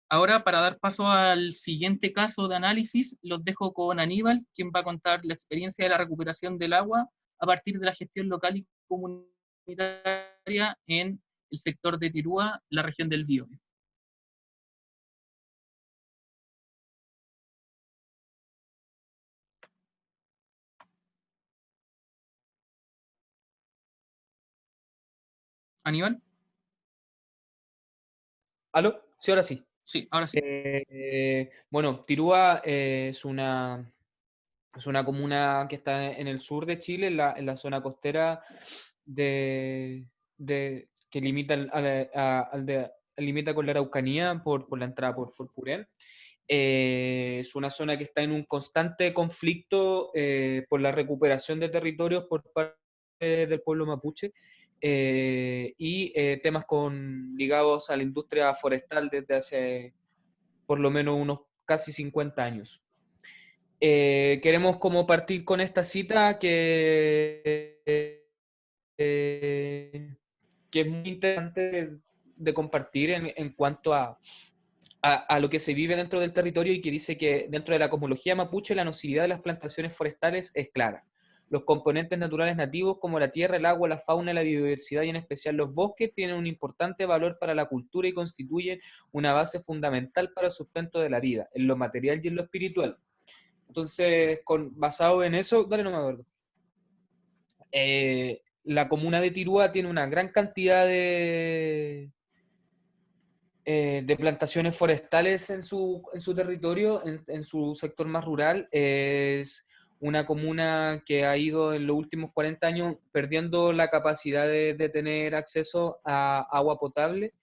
Ahora, para dar paso al siguiente caso de análisis, los dejo con Aníbal, quien va a contar la experiencia de la recuperación del agua a partir de la gestión local y comunitaria en el sector de Tirúa, la región del Biobío. ¿Aníbal? ¿Aló? Sí, ahora sí. Sí, ahora sí. Bueno, Tirúa es una comuna que está en el sur de Chile, en la zona costera que limita, limita con la Araucanía por la entrada por Purén. Es una zona que está en un constante conflicto por la recuperación de territorios por parte del pueblo mapuche y temas ligados a la industria forestal desde hace por lo menos unos casi 50 años. Queremos como partir con esta cita que es muy interesante de compartir en cuanto a lo que se vive dentro del territorio, y que dice que dentro de la cosmología mapuche la nocividad de las plantaciones forestales es clara. Los componentes naturales nativos como la tierra, el agua, la fauna, la biodiversidad y en especial los bosques tienen un importante valor para la cultura y constituyen una base fundamental para el sustento de la vida, en lo material y en lo espiritual. Entonces, basado en eso, dale, no me acuerdo. La comuna de Tirúa tiene una gran cantidad de plantaciones forestales en su territorio, en su sector más rural. Es una comuna que ha ido en los últimos 40 años perdiendo la capacidad de tener acceso a agua potable.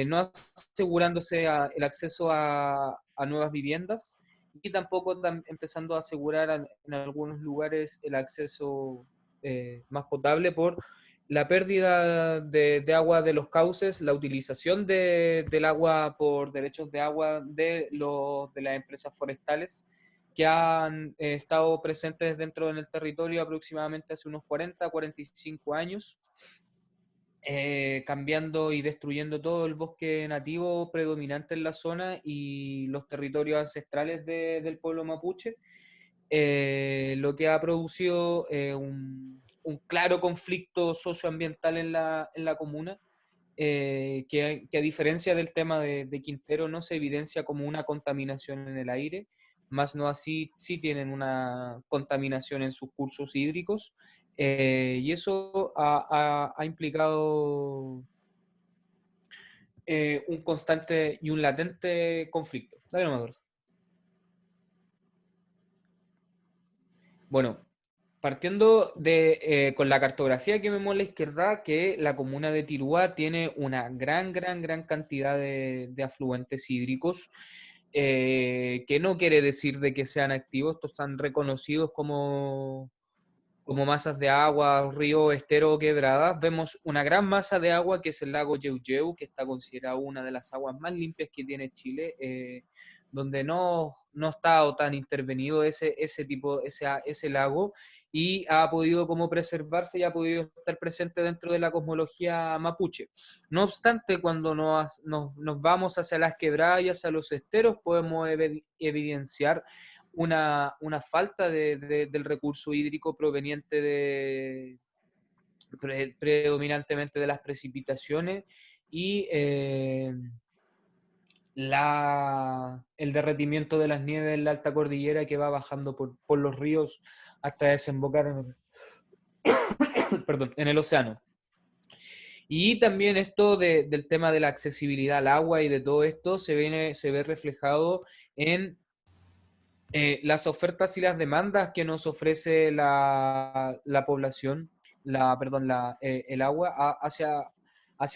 no asegurándose el acceso a nuevas viviendas y tampoco empezando a asegurar en algunos lugares el acceso más potable por la pérdida de agua de los cauces, la utilización del agua por derechos de agua de las empresas forestales que han estado presentes dentro del territorio aproximadamente hace unos 40-45 años, cambiando y destruyendo todo el bosque nativo predominante en la zona y los territorios ancestrales del pueblo mapuche, lo que ha producido un claro conflicto socioambiental en la comuna, que a diferencia del tema de Quintero no se evidencia como una contaminación en el aire, más no así sí tienen una contaminación en sus cursos hídricos, y eso ha implicado un constante y un latente conflicto. Dale, Amador. Bueno, partiendo con la cartografía que vemos a la izquierda, que la comuna de Tirúa tiene una gran cantidad de afluentes hídricos, que no quiere decir de que sean activos, estos están reconocidos como masas de agua, río, estero o quebradas. Vemos una gran masa de agua que es el lago Yeuyeu, que está considerado una de las aguas más limpias que tiene Chile, donde no ha estado tan intervenido ese lago, y ha podido como preservarse y ha podido estar presente dentro de la cosmología mapuche. No obstante, cuando nos vamos hacia las quebradas y hacia los esteros, podemos evidenciar una falta del recurso hídrico proveniente predominantemente de las precipitaciones y el derretimiento de las nieves en la alta cordillera que va bajando por los ríos hasta desembocar en el océano. Y también esto del tema de la accesibilidad al agua y de todo esto se ve reflejado en las ofertas y las demandas que nos ofrece la población, el agua hacia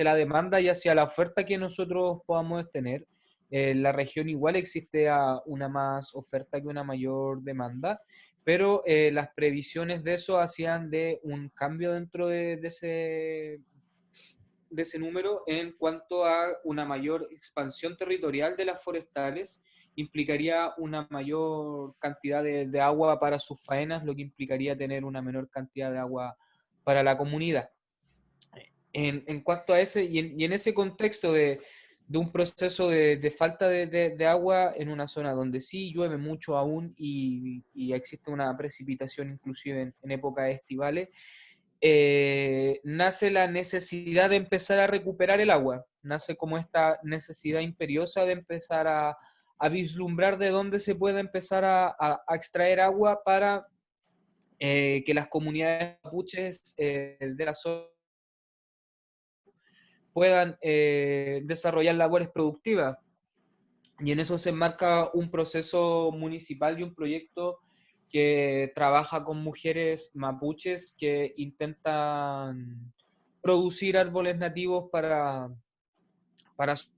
la demanda y hacia la oferta que nosotros podamos tener. En la región igual existe una más oferta que una mayor demanda, pero las previsiones de eso hacían de un cambio dentro de ese número en cuanto a una mayor expansión territorial de las forestales. Implicaría una mayor cantidad de agua para sus faenas, lo que implicaría tener una menor cantidad de agua para la comunidad. En cuanto a ese, y en ese contexto de un proceso de falta de agua en una zona donde sí llueve mucho aún y existe una precipitación inclusive en épocas estivales, nace la necesidad de empezar a recuperar el agua, nace como esta necesidad imperiosa de empezar a vislumbrar de dónde se puede empezar a extraer agua para que las comunidades mapuches de la zona puedan desarrollar labores productivas. Y en eso se enmarca un proceso municipal y un proyecto que trabaja con mujeres mapuches que intentan producir árboles nativos para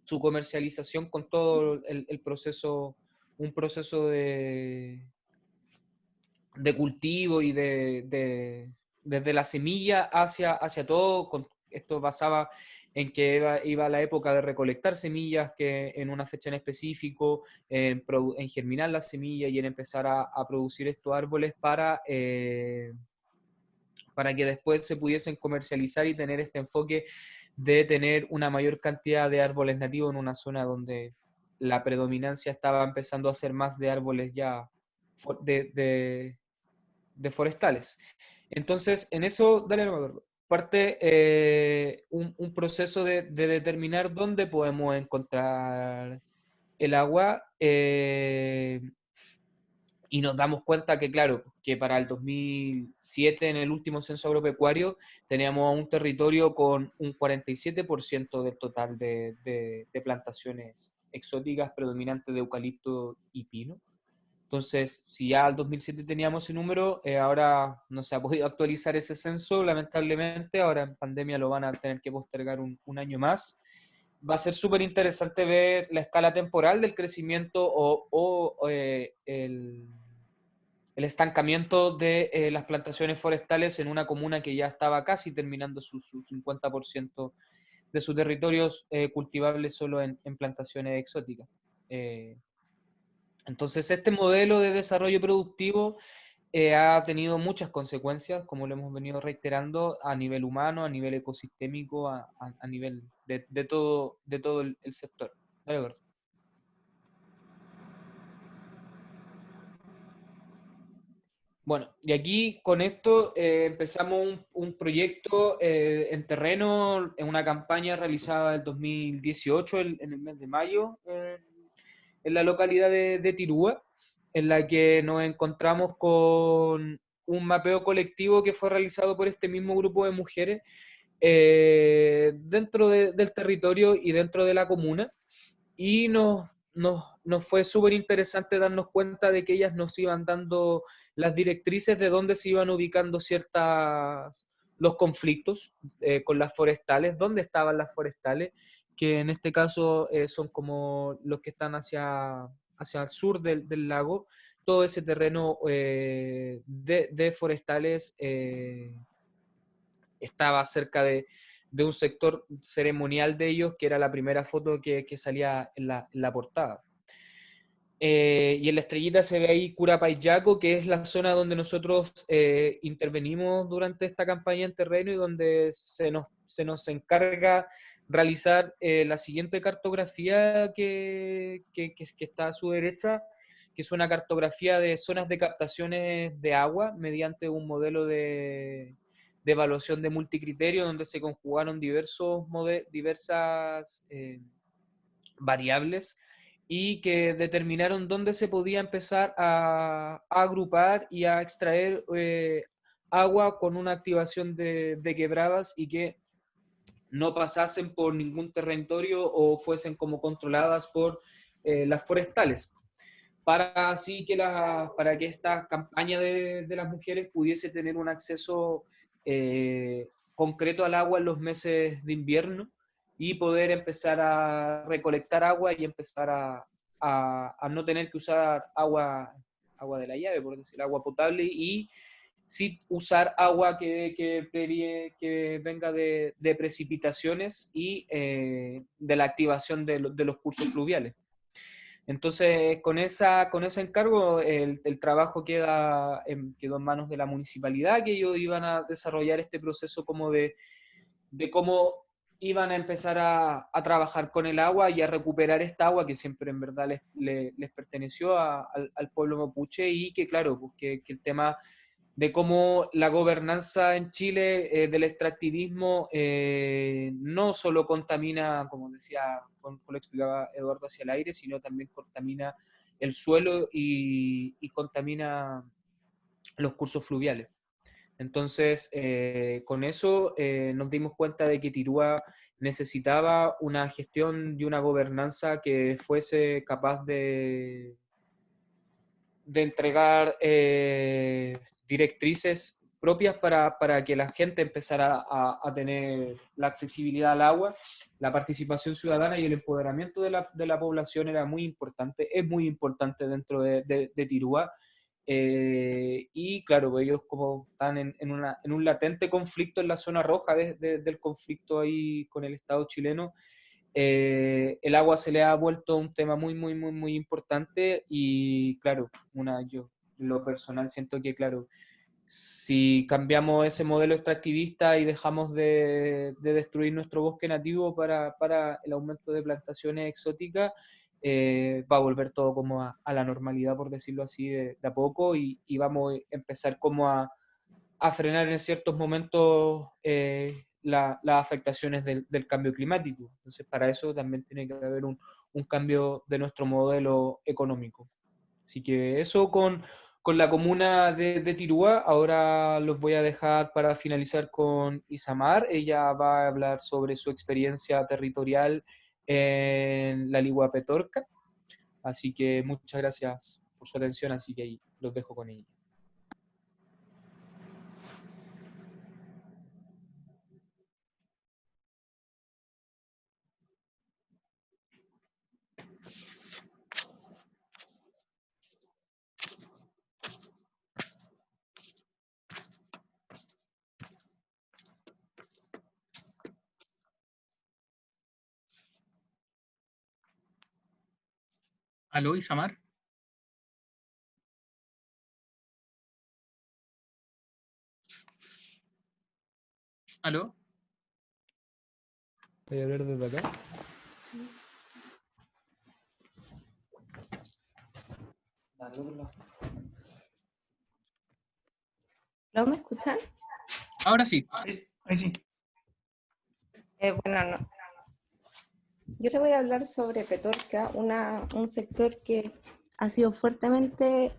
su comercialización con todo el proceso, un proceso de cultivo y desde la semilla hacia todo. Esto basaba en que iba la época de recolectar semillas, que en una fecha en específico, en germinar las semillas y en empezar a producir estos árboles para que después se pudiesen comercializar y tener este enfoque de tener una mayor cantidad de árboles nativos en una zona donde la predominancia estaba empezando a ser más de árboles ya de forestales. Entonces, en eso, dale, parte un proceso de determinar dónde podemos encontrar el agua, y nos damos cuenta que, claro, que para el 2007, en el último censo agropecuario, teníamos un territorio con un 47% del total de plantaciones exóticas predominantes de eucalipto y pino. Entonces, si ya al 2007 teníamos ese número, ahora no se ha podido actualizar ese censo, lamentablemente. Ahora en pandemia lo van a tener que postergar un año más. va a ser súper interesante ver la escala temporal del crecimiento el estancamiento de las plantaciones forestales en una comuna que ya estaba casi terminando su 50% de sus territorios cultivables solo en plantaciones exóticas. Entonces, este modelo de desarrollo productivo ha tenido muchas consecuencias, como lo hemos venido reiterando, a nivel humano, a nivel ecosistémico, a nivel de todo el sector. Dale, Eduardo. Bueno, y aquí con esto empezamos un proyecto en terreno, en una campaña realizada en 2018, en el mes de mayo, en la localidad de Tirúa, en la que nos encontramos con un mapeo colectivo que fue realizado por este mismo grupo de mujeres dentro del territorio y dentro de la comuna, y nos fue súper interesante darnos cuenta de que ellas nos iban dando las directrices de dónde se iban ubicando los conflictos con las forestales, dónde estaban las forestales, que en este caso son como los que están hacia el sur del lago. Todo ese terreno de forestales estaba cerca de un sector ceremonial de ellos, que era la primera foto que salía en la portada. Y en la estrellita se ve ahí Curapayaco, que es la zona donde nosotros intervenimos durante esta campaña en terreno y donde se nos encarga realizar la siguiente cartografía que está a su derecha, que es una cartografía de zonas de captaciones de agua mediante un modelo de evaluación de multicriterio donde se conjugaron diversas variables y que determinaron dónde se podía empezar a agrupar y a extraer agua con una activación de quebradas y que no pasasen por ningún territorio o fuesen como controladas por las forestales, para así que, para que esta campaña de las mujeres pudiese tener un acceso concreto al agua en los meses de invierno y poder empezar a recolectar agua y empezar a no tener que usar agua de la llave, por decir, agua potable, y sí usar agua que venga de precipitaciones y de la activación de los cursos fluviales. Entonces, con ese encargo, el trabajo quedó en manos de la municipalidad, que ellos iban a desarrollar este proceso como de cómo iban a empezar a trabajar con el agua y a recuperar esta agua que siempre en verdad les perteneció al pueblo mapuche, y que claro, pues que el tema de cómo la gobernanza en Chile del extractivismo no solo contamina, como decía, como lo explicaba Eduardo, hacia el aire, sino también contamina el suelo y contamina los cursos fluviales. Entonces, con eso nos dimos cuenta de que Tirúa necesitaba una gestión y una gobernanza que fuese capaz de entregar directrices propias para que la gente empezara a tener la accesibilidad al agua. La participación ciudadana y el empoderamiento de la población era muy importante, es muy importante dentro de Tirúa. Y claro, pues ellos como están en un latente conflicto en la zona roja del conflicto ahí con el Estado chileno, el agua se le ha vuelto un tema muy, muy, muy, muy importante. Y claro, yo en lo personal siento que, claro, si cambiamos ese modelo extractivista y dejamos de destruir nuestro bosque nativo para el aumento de plantaciones exóticas, va a volver todo como a la normalidad, por decirlo así, de a poco, y vamos a empezar como a frenar en ciertos momentos las afectaciones del cambio climático. Entonces, para eso también tiene que haber un cambio de nuestro modelo económico. Así que eso con la comuna de Tirúa. Ahora los voy a dejar para finalizar con Isamar. Ella va a hablar sobre su experiencia territorial en la Ligua Petorca. Así que muchas gracias por su atención, así que ahí los dejo con ella. ¿Aló, Isamar? ¿Aló? Voy a hablar desde acá. ¿No me escuchan? Ahora sí. Ahí sí. Bueno, no. Yo le voy a hablar sobre Petorca, un sector que ha sido fuertemente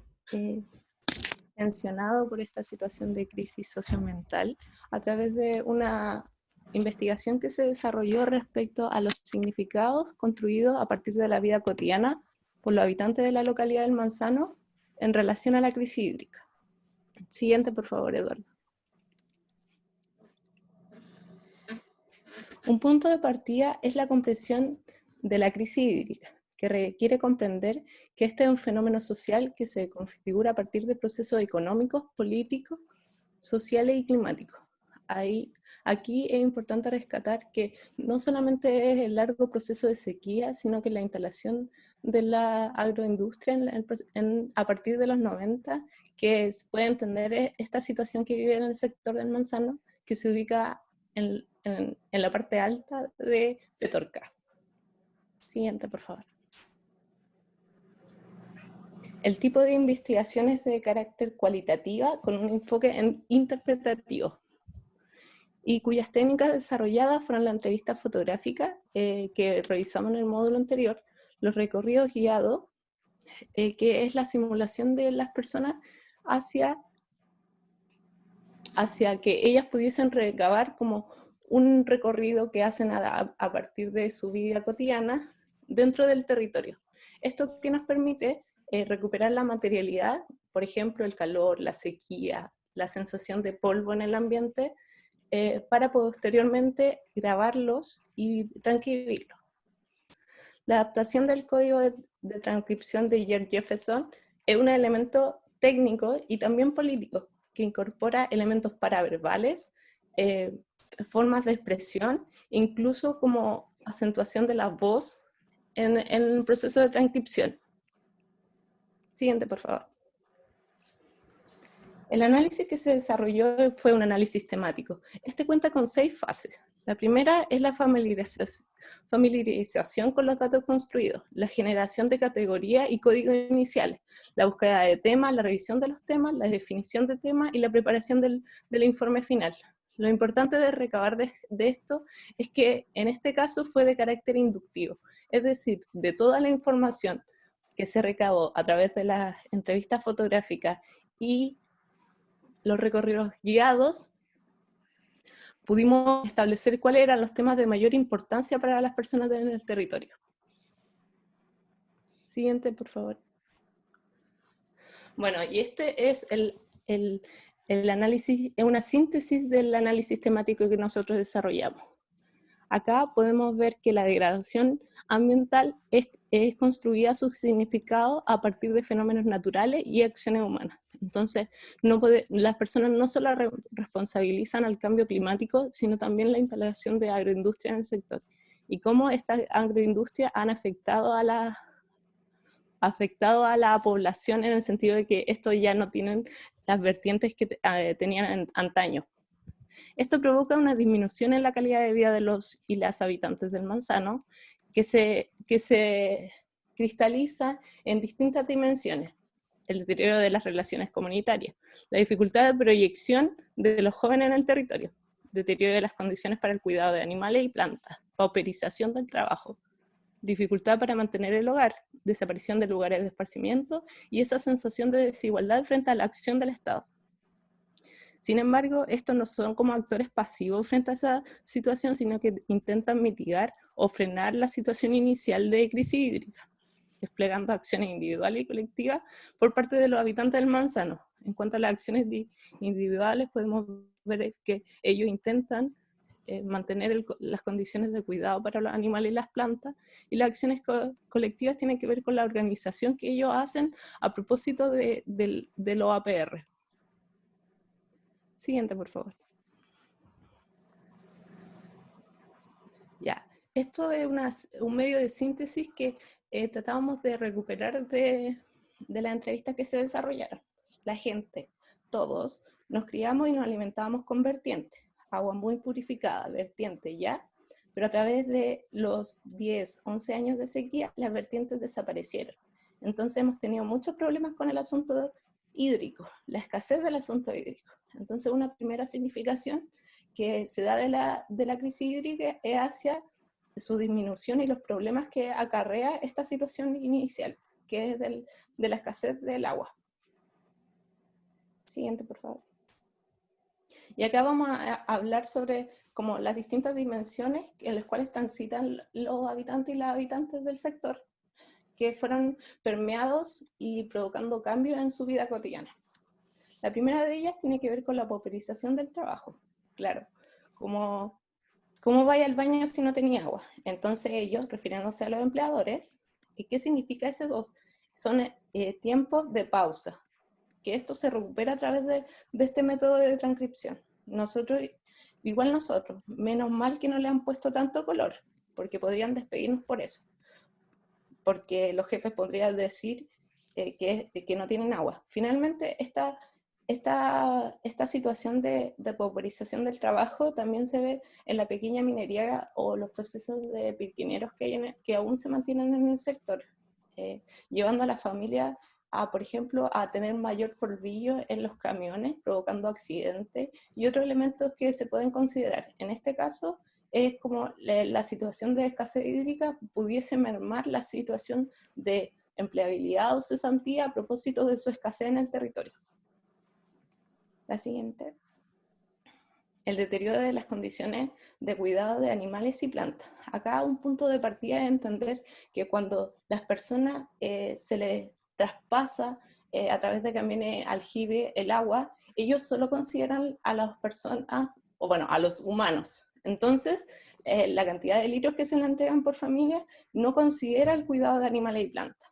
tensionado por esta situación de crisis socioambiental a través de una investigación que se desarrolló respecto a los significados construidos a partir de la vida cotidiana por los habitantes de la localidad del Manzano en relación a la crisis hídrica. Siguiente, por favor, Eduardo. Un punto de partida es la comprensión de la crisis hídrica, que requiere comprender que este es un fenómeno social que se configura a partir de procesos económicos, políticos, sociales y climáticos. Aquí es importante rescatar que no solamente es el largo proceso de sequía, sino que la instalación de la agroindustria a partir de los 90, que puede entender esta situación que vive en el sector del Manzano, que se ubica en la parte alta de Petorca. Siguiente, por favor. El tipo de investigación es de carácter cualitativa con un enfoque interpretativo y cuyas técnicas desarrolladas fueron la entrevista fotográfica que revisamos en el módulo anterior, los recorridos guiados, que es la simulación de las personas hacia que ellas pudiesen recabar como un recorrido que hacen a partir de su vida cotidiana dentro del territorio. Esto que nos permite recuperar la materialidad, por ejemplo, el calor, la sequía, la sensación de polvo en el ambiente, para posteriormente grabarlos y transcribirlos. La adaptación del código de transcripción de George Jefferson es un elemento técnico y también político, que incorpora elementos paraverbales, formas de expresión, incluso como acentuación de la voz en el proceso de transcripción. Siguiente, por favor. El análisis que se desarrolló fue un análisis temático. Este cuenta con 6 fases. La primera es la familiarización con los datos construidos, la generación de categorías y códigos iniciales, la búsqueda de temas, la revisión de los temas, la definición de temas y la preparación del informe final. Lo importante de recabar de esto es que en este caso fue de carácter inductivo, es decir, de toda la información que se recabó a través de las entrevistas fotográficas y los recorridos guiados, pudimos establecer cuáles eran los temas de mayor importancia para las personas en el territorio. Siguiente, por favor. Bueno, y este es el análisis, es una síntesis del análisis temático que nosotros desarrollamos. Acá podemos ver que la degradación ambiental es construida su significado a partir de fenómenos naturales y acciones humanas. Entonces, las personas no solo responsabilizan al cambio climático, sino también la instalación de agroindustria en el sector. Y cómo estas agroindustrias han afectado a la población en el sentido de que estos ya no tienen las vertientes que tenían antaño. Esto provoca una disminución en la calidad de vida de los y las habitantes del Manzano, que se cristaliza en distintas dimensiones. El deterioro de las relaciones comunitarias, la dificultad de proyección de los jóvenes en el territorio, deterioro de las condiciones para el cuidado de animales y plantas, pauperización del trabajo, dificultad para mantener el hogar, desaparición de lugares de esparcimiento y esa sensación de desigualdad frente a la acción del Estado. Sin embargo, estos no son como actores pasivos frente a esa situación, sino que intentan mitigar o frenar la situación inicial de crisis hídrica, desplegando acciones individuales y colectivas por parte de los habitantes del Manzano. En cuanto a las acciones individuales, podemos ver que ellos intentan mantener las condiciones de cuidado para los animales y las plantas, y las acciones colectivas tienen que ver con la organización que ellos hacen a propósito de los APR. Siguiente, por favor. Ya, esto es un medio de síntesis que tratábamos de recuperar de las entrevistas que se desarrollaron. La gente, todos, nos criamos y nos alimentábamos con vertientes, agua muy purificada, vertiente ya, pero a través de los 10, 11 años de sequía, las vertientes desaparecieron. Entonces hemos tenido muchos problemas con el asunto hídrico, la escasez del asunto hídrico. Entonces una primera significación que se da de la crisis hídrica es hacia su disminución y los problemas que acarrea esta situación inicial, que es de la escasez del agua. Siguiente, por favor. Y acá vamos a hablar sobre como las distintas dimensiones en las cuales transitan los habitantes y las habitantes del sector, que fueron permeados y provocando cambios en su vida cotidiana. La primera de ellas tiene que ver con la pauperización del trabajo. Claro, ¿cómo vaya al baño si no tenía agua? Entonces ellos, refiriéndose a los empleadores, ¿y qué significa ese dos? Son tiempos de pausa, que esto se recupera a través de este método de transcripción. Igual nosotros, menos mal que no le han puesto tanto color, porque podrían despedirnos por eso. Porque los jefes podrían decir que no tienen agua. Finalmente, esta situación de pauperización del trabajo también se ve en la pequeña minería o los procesos de pirquineros que aún se mantienen en el sector, llevando a la familia por ejemplo, a tener mayor polvillo en los camiones, provocando accidentes, y otros elementos que se pueden considerar. En este caso, es como la situación de escasez hídrica pudiese mermar la situación de empleabilidad o cesantía a propósito de su escasez en el territorio. La siguiente. El deterioro de las condiciones de cuidado de animales y plantas. Acá un punto de partida es entender que cuando las personas se les traspasa a través de camiones aljibe el agua, ellos solo consideran a las personas, o bueno, a los humanos. Entonces, la cantidad de litros que se le entregan por familia no considera el cuidado de animales y plantas.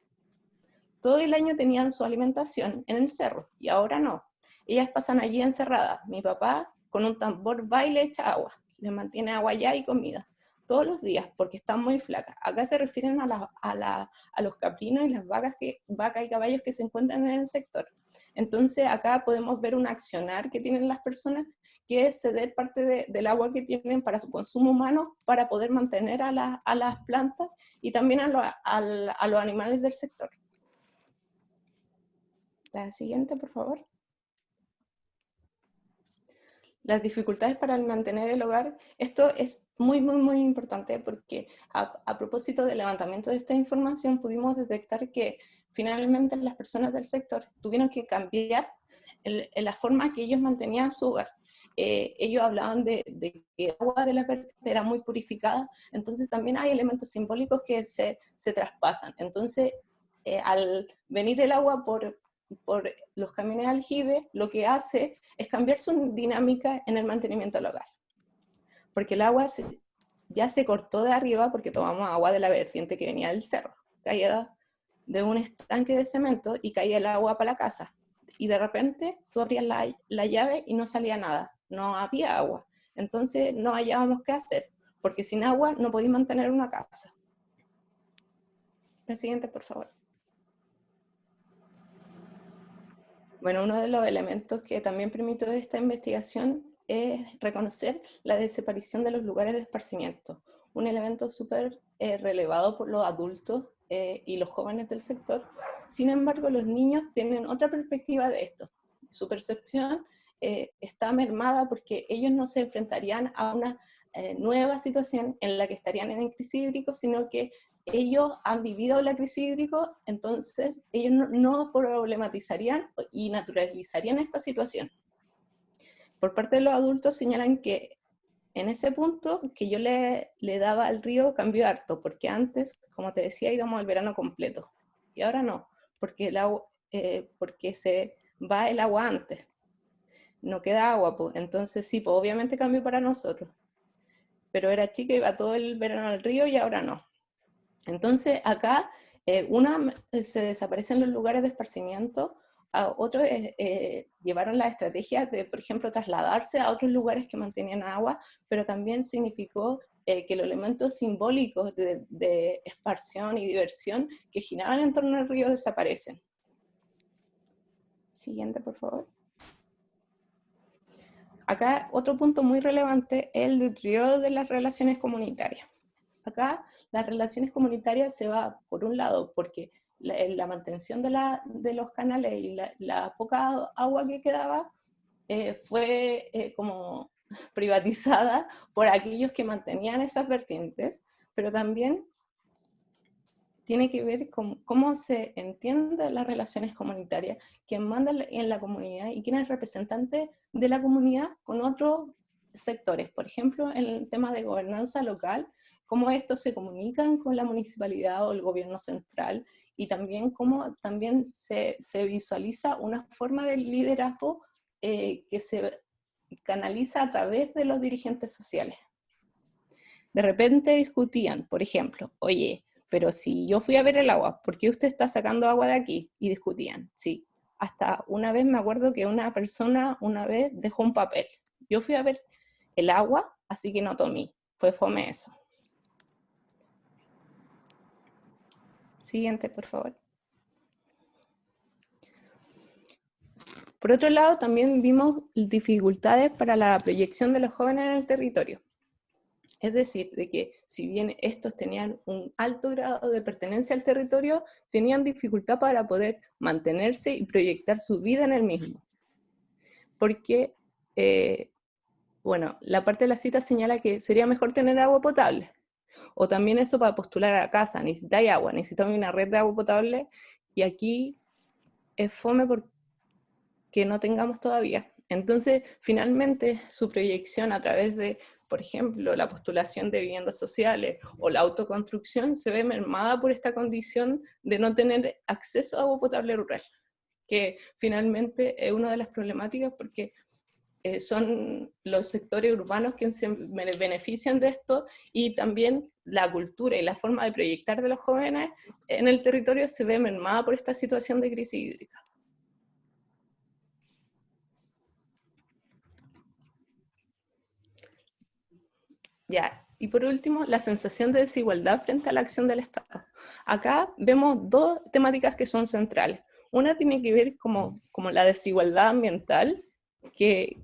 Todo el año tenían su alimentación en el cerro, y ahora no. Ellas pasan allí encerradas. Mi papá con un tambor va y le echa agua, les mantiene agua allá y comida, todos los días, porque están muy flacas. Acá se refieren a los caprinos y las vacas y caballos que se encuentran en el sector. Entonces acá podemos ver un accionar que tienen las personas, que es ceder parte del agua que tienen para su consumo humano, para poder mantener a las plantas y también a los animales del sector. La siguiente, por favor. Las dificultades para mantener el hogar. Esto es muy, muy, muy importante porque a propósito del levantamiento de esta información pudimos detectar que finalmente las personas del sector tuvieron que cambiar la forma que ellos mantenían su hogar. Ellos hablaban de que el agua de las vertientes era muy purificada, entonces también hay elementos simbólicos que se traspasan. Entonces, al venir el agua por los camiones aljibe, lo que hace es cambiar su dinámica en el mantenimiento del hogar. Porque el agua ya se cortó de arriba porque tomamos agua de la vertiente que venía del cerro. Caía de un estanque de cemento y caía el agua para la casa. Y de repente tú abrías la llave y no salía nada. No había agua. Entonces no hallábamos qué hacer. Porque sin agua no podéis mantener una casa. La siguiente, por favor. Bueno, uno de los elementos que también permitió esta investigación es reconocer la desaparición de los lugares de esparcimiento, un elemento súper relevado por los adultos y los jóvenes del sector. Sin embargo, los niños tienen otra perspectiva de esto. Su percepción está mermada porque ellos no se enfrentarían a una nueva situación en la que estarían en el crisis hídrico, sino que ellos han vivido la crisis hídrica, entonces ellos no problematizarían y naturalizarían esta situación. Por parte de los adultos señalan que en ese punto que yo le daba al río cambió harto, porque antes, como te decía, íbamos al verano completo, y ahora no, porque, porque se va el agua antes, no queda agua, pues. Entonces sí, pues obviamente cambió para nosotros, pero era chica, iba todo el verano al río y ahora no. Entonces acá se desaparecen los lugares de esparcimiento, otros llevaron la estrategia de, por ejemplo, trasladarse a otros lugares que mantenían agua, pero también significó que los elementos simbólicos de esparción y diversión que giraban en torno al río desaparecen. Siguiente, por favor. Acá otro punto muy relevante es el deterioro de las relaciones comunitarias. Acá las relaciones comunitarias se va, por un lado, porque la mantención de los canales y la poca agua que quedaba fue como privatizada por aquellos que mantenían esas vertientes, pero también tiene que ver con cómo se entienden las relaciones comunitarias, quién manda en la comunidad y quién es representante de la comunidad con otros sectores. Por ejemplo, en el tema de gobernanza local, cómo estos se comunican con la municipalidad o el gobierno central, y también cómo también se visualiza una forma de liderazgo que se canaliza a través de los dirigentes sociales. De repente discutían, por ejemplo, oye, pero si yo fui a ver el agua, ¿por qué usted está sacando agua de aquí? Y discutían, sí. Hasta una vez me acuerdo que una persona una vez dejó un papel. Yo fui a ver el agua, así que no tomé. Fue fome eso. Siguiente, por favor. Por otro lado, también vimos dificultades para la proyección de los jóvenes en el territorio. Es decir, de que si bien estos tenían un alto grado de pertenencia al territorio, tenían dificultad para poder mantenerse y proyectar su vida en el mismo. Porque, bueno, la parte de la cita señala que sería mejor tener agua potable. O también eso para postular a la casa, necesitáis agua, necesitáis una red de agua potable, y aquí es fome porque no tengamos todavía. Entonces, finalmente, su proyección a través de, por ejemplo, la postulación de viviendas sociales o la autoconstrucción se ve mermada por esta condición de no tener acceso a agua potable rural, que finalmente es una de las problemáticas porque son los sectores urbanos quienes se benefician de esto, y también la cultura y la forma de proyectar de los jóvenes en el territorio se ve mermada por esta situación de crisis hídrica. Ya, y por último, la sensación de desigualdad frente a la acción del Estado. Acá vemos dos temáticas que son centrales. Una tiene que ver como la desigualdad ambiental, que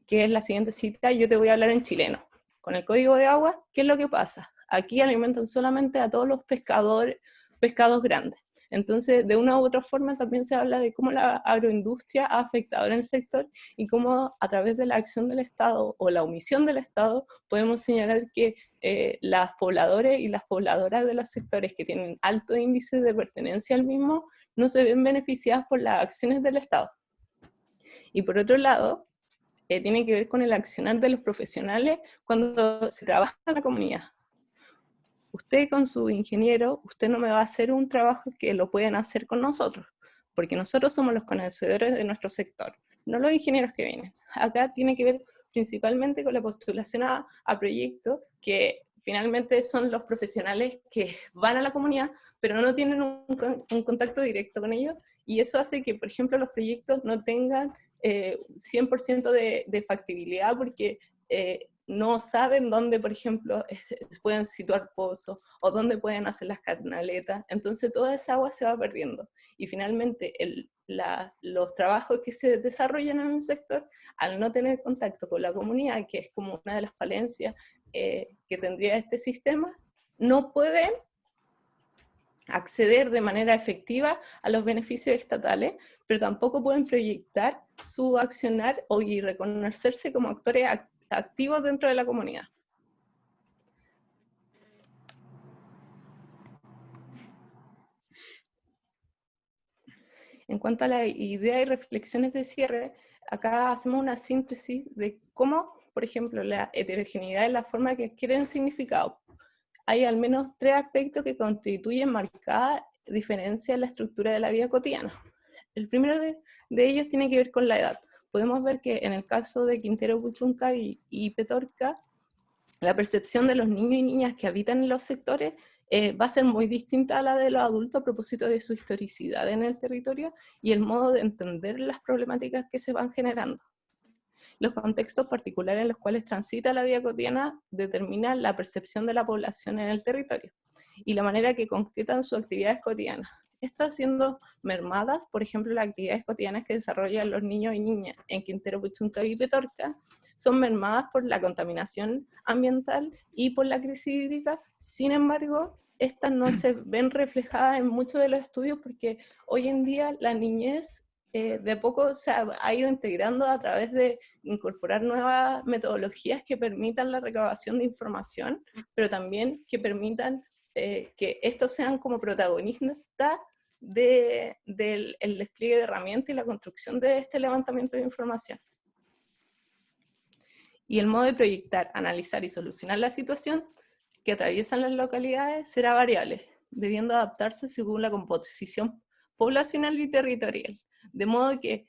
es la siguiente cita, y yo te voy a hablar en chileno. Con el Código de Agua, ¿qué es lo que pasa? Aquí alimentan solamente a todos los pescados grandes. Entonces, de una u otra forma también se habla de cómo la agroindustria ha afectado en el sector y cómo a través de la acción del Estado o la omisión del Estado podemos señalar que las pobladores y las pobladoras de los sectores que tienen alto índice de pertenencia al mismo no se ven beneficiadas por las acciones del Estado. Y por otro lado, tiene que ver con el accionar de los profesionales cuando se trabaja en la comunidad. Usted con su ingeniero, usted no me va a hacer un trabajo que lo pueden hacer con nosotros, porque nosotros somos los conocedores de nuestro sector, no los ingenieros que vienen. Acá tiene que ver principalmente con la postulación a proyectos que finalmente son los profesionales que van a la comunidad, pero no tienen un contacto directo con ellos, y eso hace que, por ejemplo, los proyectos no tengan 100% de factibilidad, porque no saben dónde, por ejemplo, pueden situar pozos o dónde pueden hacer las canaletas. Entonces toda esa agua se va perdiendo. Y finalmente los trabajos que se desarrollan en el sector, al no tener contacto con la comunidad, que es como una de las falencias que tendría este sistema, no pueden acceder de manera efectiva a los beneficios estatales, pero tampoco pueden proyectar su accionar y reconocerse como actores activos dentro de la comunidad. En cuanto a la idea y reflexiones de cierre, acá hacemos una síntesis de cómo, por ejemplo, la heterogeneidad es la forma que adquieren significado. Hay al menos 3 aspectos que constituyen marcada diferencia en la estructura de la vida cotidiana. El primero de ellos tiene que ver con la edad. Podemos ver que en el caso de Quintero Puchunca y Petorca, la percepción de los niños y niñas que habitan en los sectores va a ser muy distinta a la de los adultos a propósito de su historicidad en el territorio y el modo de entender las problemáticas que se van generando. Los contextos particulares en los cuales transita la vida cotidiana determinan la percepción de la población en el territorio y la manera que concretan sus actividades cotidianas. Estas siendo mermadas, por ejemplo, las actividades cotidianas que desarrollan los niños y niñas en Quintero Puchuncaví y Petorca, son mermadas por la contaminación ambiental y por la crisis hídrica. Sin embargo, estas no se ven reflejadas en muchos de los estudios porque hoy en día la niñez de poco se ha ido integrando a través de incorporar nuevas metodologías que permitan la recabación de información, pero también que permitan que estos sean como protagonistas del despliegue de herramientas y la construcción de este levantamiento de información. Y el modo de proyectar, analizar y solucionar la situación que atraviesan las localidades será variable, debiendo adaptarse según la composición poblacional y territorial. De modo que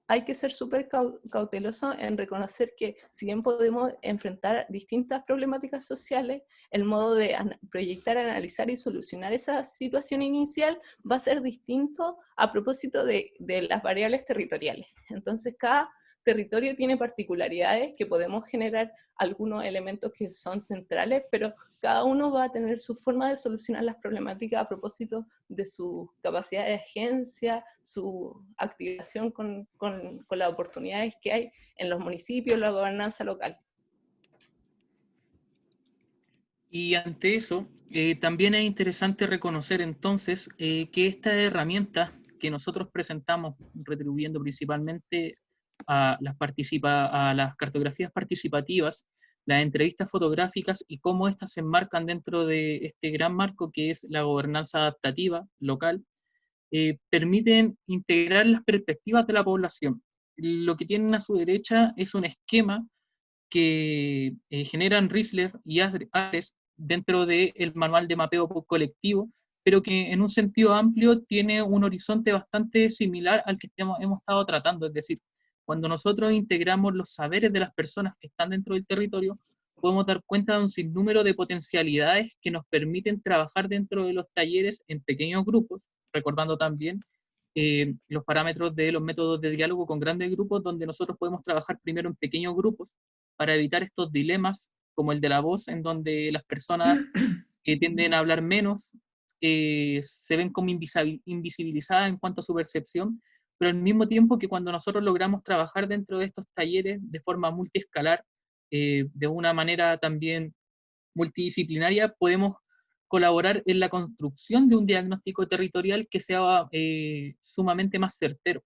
hay que ser súper cauteloso en reconocer que si bien podemos enfrentar distintas problemáticas sociales, el modo de proyectar, analizar y solucionar esa situación inicial va a ser distinto a propósito de las variables territoriales. Entonces cada territorio tiene particularidades que podemos generar algunos elementos que son centrales, pero cada uno va a tener su forma de solucionar las problemáticas a propósito de su capacidad de agencia, su activación con las oportunidades que hay en los municipios, la gobernanza local. Y ante eso, también es interesante reconocer entonces que esta herramienta que nosotros presentamos, retribuyendo principalmente a las cartografías participativas, las entrevistas fotográficas y cómo éstas se enmarcan dentro de este gran marco que es la gobernanza adaptativa local, permiten integrar las perspectivas de la población. Lo que tienen a su derecha es un esquema que generan Risler y Ares dentro del manual de mapeo colectivo, pero que en un sentido amplio tiene un horizonte bastante similar al que hemos estado tratando, es decir, cuando nosotros integramos los saberes de las personas que están dentro del territorio, podemos dar cuenta de un sinnúmero de potencialidades que nos permiten trabajar dentro de los talleres en pequeños grupos, recordando también los parámetros de los métodos de diálogo con grandes grupos, donde nosotros podemos trabajar primero en pequeños grupos para evitar estos dilemas, como el de la voz, en donde las personas que tienden a hablar menos se ven como invisibilizadas en cuanto a su percepción, pero al mismo tiempo que cuando nosotros logramos trabajar dentro de estos talleres de forma multiescalar, de una manera también multidisciplinaria, podemos colaborar en la construcción de un diagnóstico territorial que sea sumamente más certero.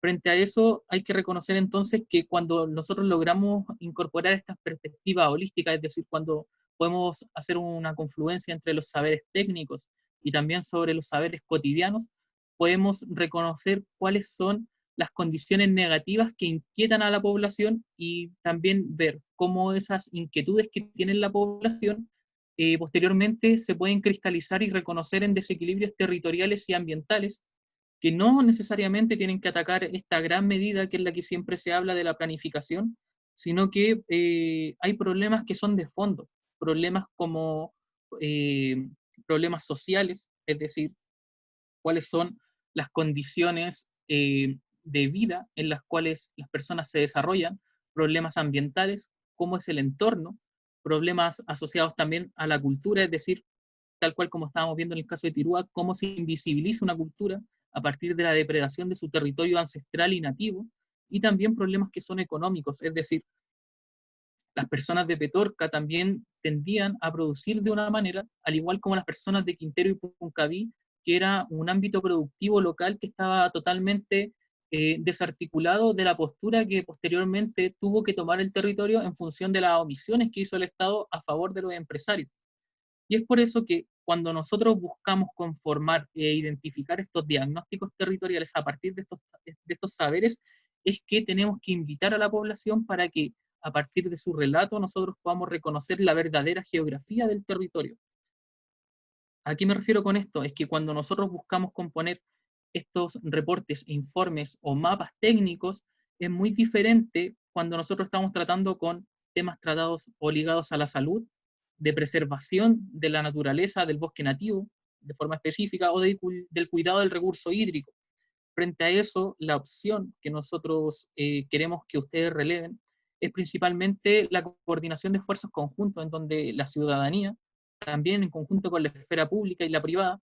Frente a eso, hay que reconocer entonces que cuando nosotros logramos incorporar estas perspectivas holísticas, es decir, cuando podemos hacer una confluencia entre los saberes técnicos y también sobre los saberes cotidianos, podemos reconocer cuáles son las condiciones negativas que inquietan a la población y también ver cómo esas inquietudes que tiene la población posteriormente se pueden cristalizar y reconocer en desequilibrios territoriales y ambientales que no necesariamente tienen que atacar esta gran medida que es la que siempre se habla de la planificación, sino que hay problemas que son de fondo, problemas como problemas sociales, es decir, cuáles son las condiciones de vida en las cuales las personas se desarrollan, problemas ambientales, cómo es el entorno, problemas asociados también a la cultura, es decir, tal cual como estábamos viendo en el caso de Tirúa, cómo se invisibiliza una cultura a partir de la depredación de su territorio ancestral y nativo, y también problemas que son económicos, es decir, las personas de Petorca también tendían a producir de una manera, al igual como las personas de Quintero y Pucuncaví, que era un ámbito productivo local que estaba totalmente desarticulado de la postura que posteriormente tuvo que tomar el territorio en función de las omisiones que hizo el Estado a favor de los empresarios. Y es por eso que cuando nosotros buscamos conformar e identificar estos diagnósticos territoriales a partir de estos saberes, es que tenemos que invitar a la población para que a partir de su relato nosotros podamos reconocer la verdadera geografía del territorio. ¿A qué me refiero con esto? Es que cuando nosotros buscamos componer estos reportes, informes o mapas técnicos, es muy diferente cuando nosotros estamos tratando con temas tratados o ligados a la salud, de preservación de la naturaleza, del bosque nativo, de forma específica, o del cuidado del recurso hídrico. Frente a eso, la opción que nosotros queremos que ustedes releven es principalmente la coordinación de esfuerzos conjuntos, en donde la ciudadanía, también en conjunto con la esfera pública y la privada,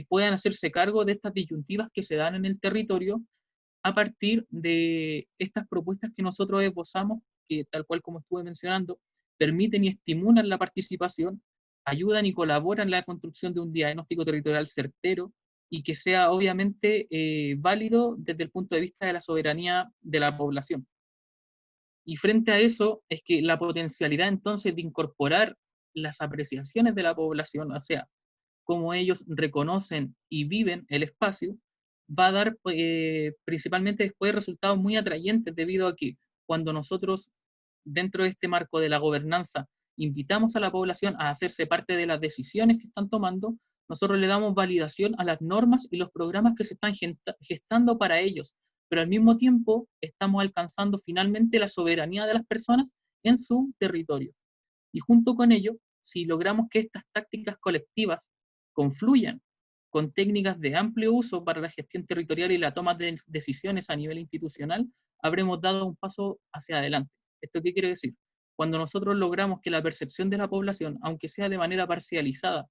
puedan hacerse cargo de estas disyuntivas que se dan en el territorio a partir de estas propuestas que nosotros esbozamos, que tal cual como estuve mencionando, permiten y estimulan la participación, ayudan y colaboran en la construcción de un diagnóstico territorial certero y que sea obviamente válido desde el punto de vista de la soberanía de la población. Y frente a eso es que la potencialidad entonces de incorporar las apreciaciones de la población, o sea, cómo ellos reconocen y viven el espacio, va a dar principalmente después resultados muy atrayentes, debido a que cuando nosotros, dentro de este marco de la gobernanza, invitamos a la población a hacerse parte de las decisiones que están tomando, nosotros le damos validación a las normas y los programas que se están gestando para ellos, pero al mismo tiempo estamos alcanzando finalmente la soberanía de las personas en su territorio. Y junto con ello, si logramos que estas tácticas colectivas confluyan con técnicas de amplio uso para la gestión territorial y la toma de decisiones a nivel institucional, habremos dado un paso hacia adelante. ¿Esto qué quiere decir? Cuando nosotros logramos que la percepción de la población, aunque sea de manera parcializada,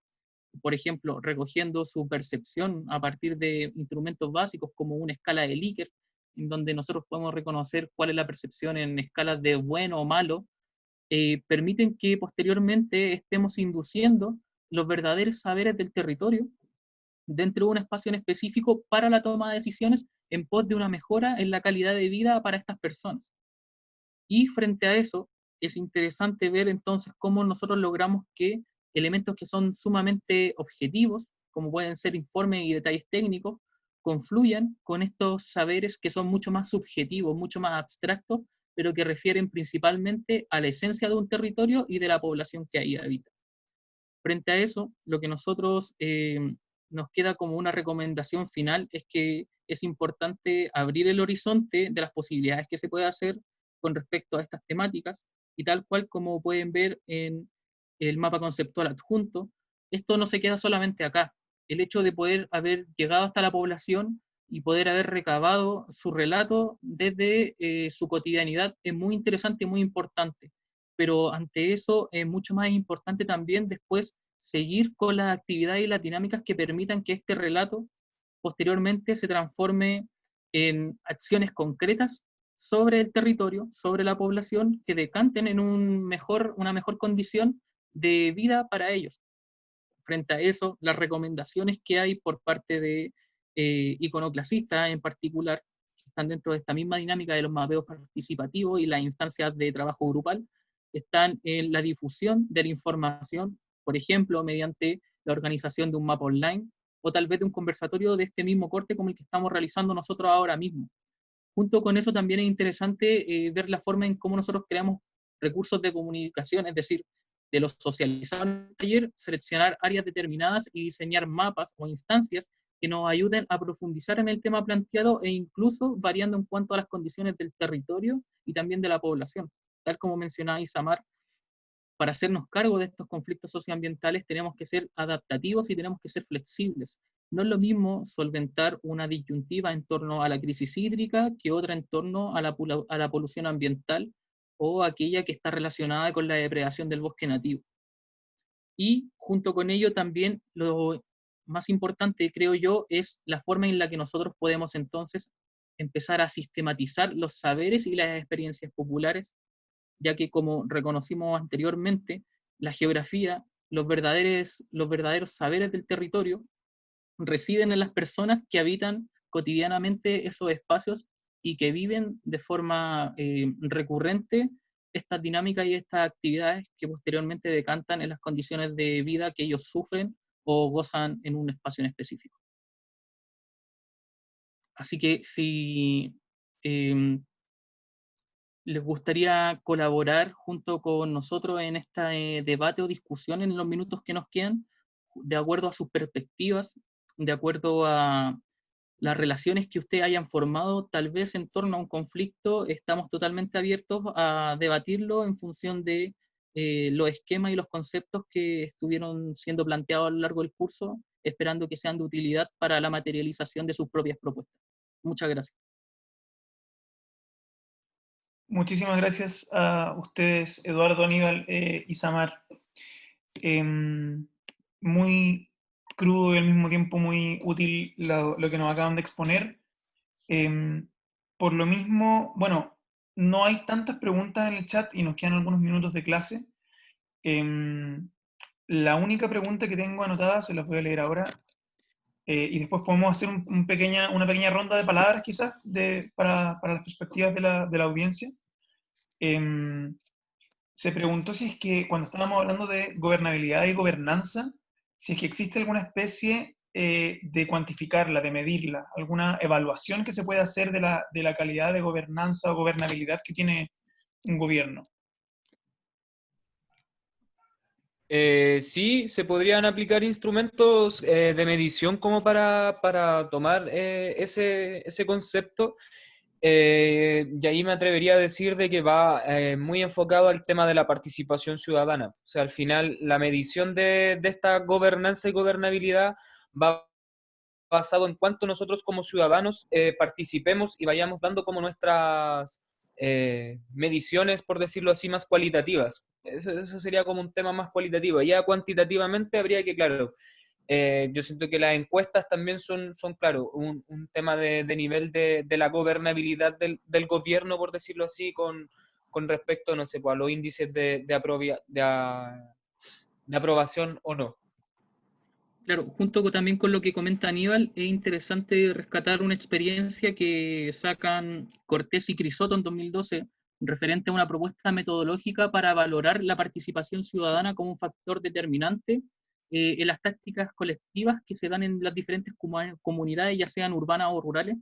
por ejemplo, recogiendo su percepción a partir de instrumentos básicos como una escala de Likert, en donde nosotros podemos reconocer cuál es la percepción en escalas de bueno o malo, permiten que posteriormente estemos induciendo los verdaderos saberes del territorio dentro de un espacio en específico para la toma de decisiones en pos de una mejora en la calidad de vida para estas personas. Y frente a eso, es interesante ver entonces cómo nosotros logramos que elementos que son sumamente objetivos, como pueden ser informes y detalles técnicos, confluyan con estos saberes que son mucho más subjetivos, mucho más abstractos, pero que refieren principalmente a la esencia de un territorio y de la población que ahí habita. Frente a eso, lo que nosotros nos queda como una recomendación final es que es importante abrir el horizonte de las posibilidades que se puede hacer con respecto a estas temáticas, y tal cual como pueden ver en el mapa conceptual adjunto, esto no se queda solamente acá. El hecho de poder haber llegado hasta la población y poder haber recabado su relato desde su cotidianidad es muy interesante y muy importante, pero ante eso es mucho más importante también después seguir con las actividades y las dinámicas que permitan que este relato posteriormente se transforme en acciones concretas sobre el territorio, sobre la población, que decanten en una mejor condición de vida para ellos. Frente a eso, las recomendaciones que hay por parte de iconoclasistas en particular, que están dentro de esta misma dinámica de los mapeos participativos y las instancias de trabajo grupal, están en la difusión de la información, por ejemplo, mediante la organización de un mapa online, o tal vez de un conversatorio de este mismo corte como el que estamos realizando nosotros ahora mismo. Junto con eso también es interesante ver la forma en cómo nosotros creamos recursos de comunicación, es decir, de los socializados en el taller, seleccionar áreas determinadas y diseñar mapas o instancias que nos ayuden a profundizar en el tema planteado e incluso variando en cuanto a las condiciones del territorio y también de la población. Tal como mencionaba Isamar, para hacernos cargo de estos conflictos socioambientales tenemos que ser adaptativos y tenemos que ser flexibles. No es lo mismo solventar una disyuntiva en torno a la crisis hídrica que otra en torno a la polución ambiental o aquella que está relacionada con la depredación del bosque nativo. Y junto con ello también lo más importante, creo yo, es la forma en la que nosotros podemos entonces empezar a sistematizar los saberes y las experiencias populares, ya que como reconocimos anteriormente, la geografía, los verdaderos saberes del territorio residen en las personas que habitan cotidianamente esos espacios y que viven de forma recurrente estas dinámicas y estas actividades que posteriormente decantan en las condiciones de vida que ellos sufren o gozan en un espacio en específico. Así que si les gustaría colaborar junto con nosotros en este debate o discusión en los minutos que nos quedan, de acuerdo a sus perspectivas, de acuerdo a las relaciones que ustedes hayan formado, tal vez en torno a un conflicto, estamos totalmente abiertos a debatirlo en función de los esquemas y los conceptos que estuvieron siendo planteados a lo largo del curso, esperando que sean de utilidad para la materialización de sus propias propuestas. Muchas gracias. Muchísimas gracias a ustedes, Eduardo, Aníbal y Samar. Muy crudo y al mismo tiempo muy útil lo que nos acaban de exponer. Por lo mismo, bueno, no hay tantas preguntas en el chat y nos quedan algunos minutos de clase. La única pregunta que tengo anotada se las voy a leer ahora. Y después podemos hacer una pequeña ronda de palabras quizás para las perspectivas de la audiencia. Se preguntó si es que cuando estábamos hablando de gobernabilidad y gobernanza, si es que existe alguna especie de cuantificarla, de medirla, alguna evaluación que se pueda hacer de la calidad de gobernanza o gobernabilidad que tiene un gobierno. Sí, se podrían aplicar instrumentos de medición como para tomar ese concepto. Y ahí me atrevería a decir de que va muy enfocado al tema de la participación ciudadana. O sea, al final la medición de esta gobernanza y gobernabilidad va basado en cuánto nosotros como ciudadanos participemos y vayamos dando como nuestras mediciones, por decirlo así, más cualitativas. Eso sería como un tema más cualitativo. Ya cuantitativamente habría que, claro, yo siento que las encuestas también son claro, un tema de nivel de la gobernabilidad del gobierno, por decirlo así, con respecto, no sé, pues, a los índices de aprobación o no. Claro, también con lo que comenta Aníbal, es interesante rescatar una experiencia que sacan Cortés y Crisoto en 2012, referente a una propuesta metodológica para valorar la participación ciudadana como un factor determinante en las tácticas colectivas que se dan en las diferentes comunidades, ya sean urbanas o rurales.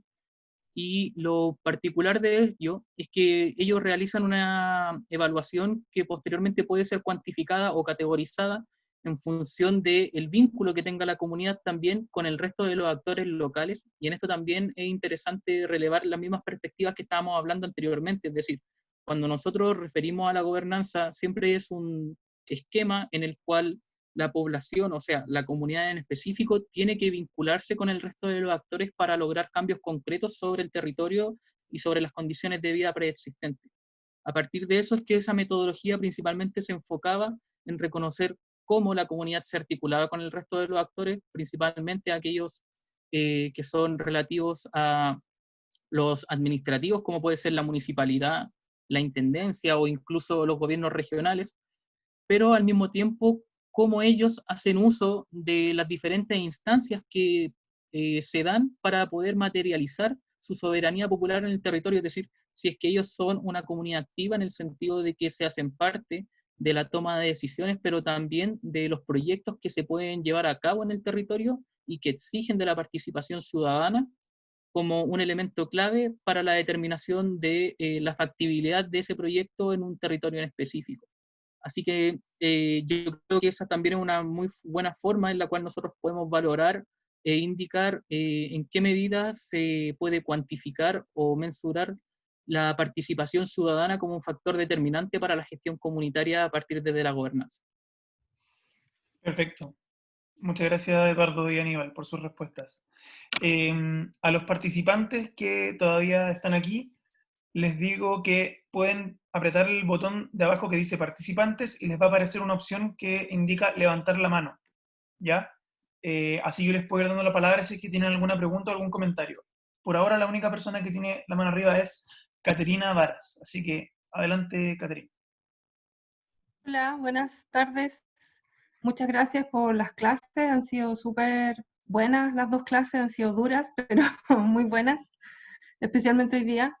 Y lo particular de ello es que ellos realizan una evaluación que posteriormente puede ser cuantificada o categorizada en función del vínculo que tenga la comunidad también con el resto de los actores locales. Y en esto también es interesante relevar las mismas perspectivas que estábamos hablando anteriormente. Es decir, cuando nosotros referimos a la gobernanza, siempre es un esquema en el cual la población, o sea, la comunidad en específico, tiene que vincularse con el resto de los actores para lograr cambios concretos sobre el territorio y sobre las condiciones de vida preexistentes. A partir de eso es que esa metodología principalmente se enfocaba en reconocer cómo la comunidad se articulaba con el resto de los actores, principalmente aquellos que son relativos a los administrativos, como puede ser la municipalidad, la intendencia o incluso los gobiernos regionales, pero al mismo tiempo cómo ellos hacen uso de las diferentes instancias que se dan para poder materializar su soberanía popular en el territorio, es decir, si es que ellos son una comunidad activa en el sentido de que se hacen parte de la toma de decisiones, pero también de los proyectos que se pueden llevar a cabo en el territorio y que exigen de la participación ciudadana como un elemento clave para la determinación de la factibilidad de ese proyecto en un territorio en específico. Así que yo creo que esa también es una muy buena forma en la cual nosotros podemos valorar e indicar en qué medida se puede cuantificar o mensurar la participación ciudadana como un factor determinante para la gestión comunitaria a partir de la gobernanza. Perfecto. Muchas gracias, Eduardo y Aníbal, por sus respuestas. A los participantes que todavía están aquí, les digo que pueden apretar el botón de abajo que dice participantes y les va a aparecer una opción que indica levantar la mano, ¿ya? Así yo les puedo ir dando la palabra si es que tienen alguna pregunta o algún comentario. Por ahora la única persona que tiene la mano arriba es Caterina Varas, así que adelante, Caterina. Hola, buenas tardes. Muchas gracias por las clases, han sido súper buenas las dos clases, han sido duras, pero muy buenas, especialmente hoy día.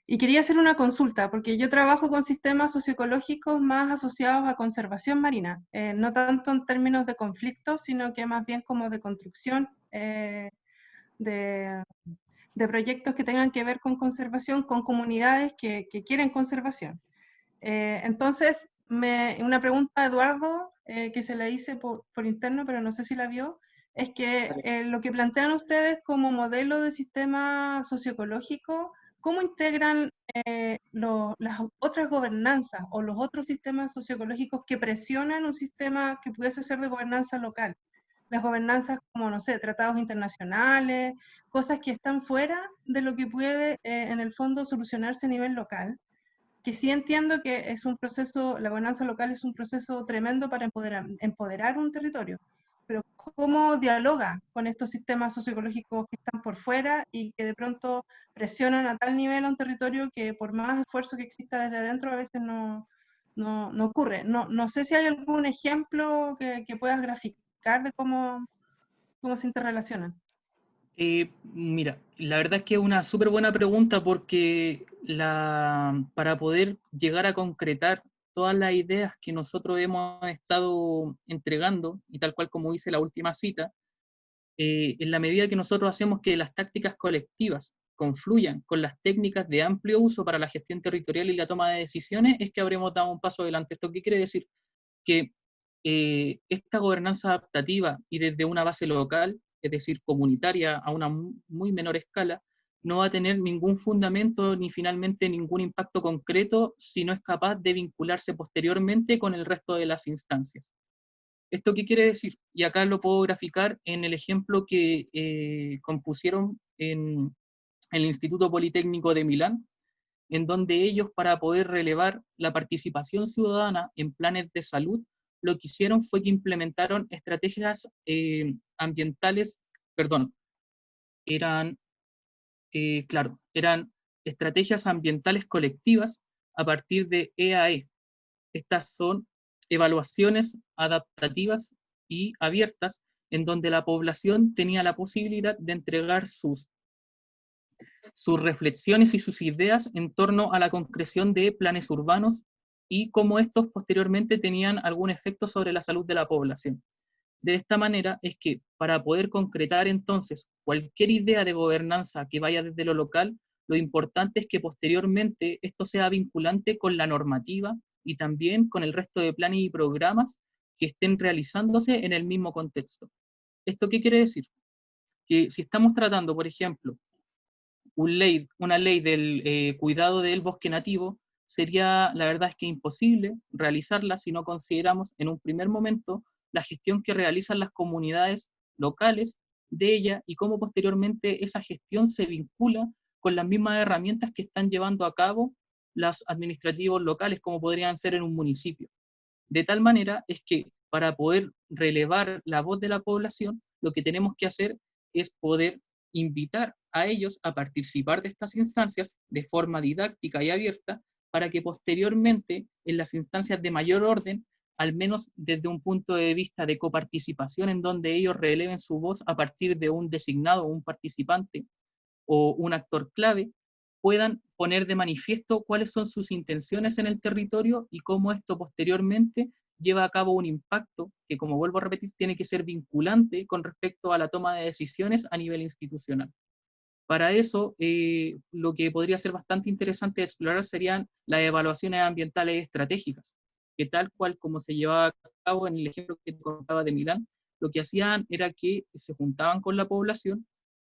Y quería hacer una consulta, porque yo trabajo con sistemas socioecológicos más asociados a conservación marina, no tanto en términos de conflictos, sino que más bien como de construcción, de proyectos que tengan que ver con conservación, con comunidades que quieren conservación. Entonces, una pregunta a Eduardo, que se la hice por interno, pero no sé si la vio, es que lo que plantean ustedes como modelo de sistema socioecológico, ¿cómo integran las otras gobernanzas o los otros sistemas socioecológicos que presionan un sistema que pudiese ser de gobernanza local? las gobernanzas como, no sé, tratados internacionales, cosas que están fuera de lo que puede en el fondo solucionarse a nivel local, que sí entiendo que es un proceso, la gobernanza local es un proceso tremendo para empoderar un territorio, pero cómo dialoga con estos sistemas socioecológicos que están por fuera y que de pronto presionan a tal nivel a un territorio que por más esfuerzo que exista desde dentro a veces no ocurre. No sé si hay algún ejemplo que puedas graficar de cómo se interrelacionan. Mira, la verdad es que es una súper buena pregunta porque para poder llegar a concretar todas las ideas que nosotros hemos estado entregando, y tal cual como dice la última cita, en la medida que nosotros hacemos que las tácticas colectivas confluyan con las técnicas de amplio uso para la gestión territorial y la toma de decisiones, es que habremos dado un paso adelante. ¿Esto qué quiere decir? Que esta gobernanza adaptativa y desde una base local, es decir, comunitaria a una muy menor escala, no va a tener ningún fundamento ni finalmente ningún impacto concreto si no es capaz de vincularse posteriormente con el resto de las instancias. ¿Esto qué quiere decir? Y acá lo puedo graficar en el ejemplo que compusieron en el Instituto Politécnico de Milán, en donde ellos, para poder relevar la participación ciudadana en planes de salud, lo que hicieron fue que implementaron estrategias ambientales, perdón, eran, eran estrategias ambientales colectivas a partir de EAE. Estas son evaluaciones adaptativas y abiertas, en donde la población tenía la posibilidad de entregar sus reflexiones y sus ideas en torno a la concreción de planes urbanos y cómo estos posteriormente tenían algún efecto sobre la salud de la población. De esta manera es que para poder concretar entonces cualquier idea de gobernanza que vaya desde lo local, lo importante es que posteriormente esto sea vinculante con la normativa y también con el resto de planes y programas que estén realizándose en el mismo contexto. ¿Esto qué quiere decir? Que si estamos tratando, por ejemplo, una ley del cuidado del bosque nativo, sería, la verdad es que imposible realizarla si no consideramos en un primer momento la gestión que realizan las comunidades locales de ella y cómo posteriormente esa gestión se vincula con las mismas herramientas que están llevando a cabo los administrativos locales, como podrían ser en un municipio. De tal manera es que para poder relevar la voz de la población, lo que tenemos que hacer es poder invitar a ellos a participar de estas instancias de forma didáctica y abierta, para que posteriormente en las instancias de mayor orden, al menos desde un punto de vista de coparticipación, en donde ellos releven su voz a partir de un designado, un participante o un actor clave, puedan poner de manifiesto cuáles son sus intenciones en el territorio y cómo esto posteriormente lleva a cabo un impacto que, como vuelvo a repetir, tiene que ser vinculante con respecto a la toma de decisiones a nivel institucional. Para eso, lo que podría ser bastante interesante de explorar serían las evaluaciones ambientales estratégicas, que tal cual como se llevaba a cabo en el ejemplo que te contaba de Milán, lo que hacían era que se juntaban con la población,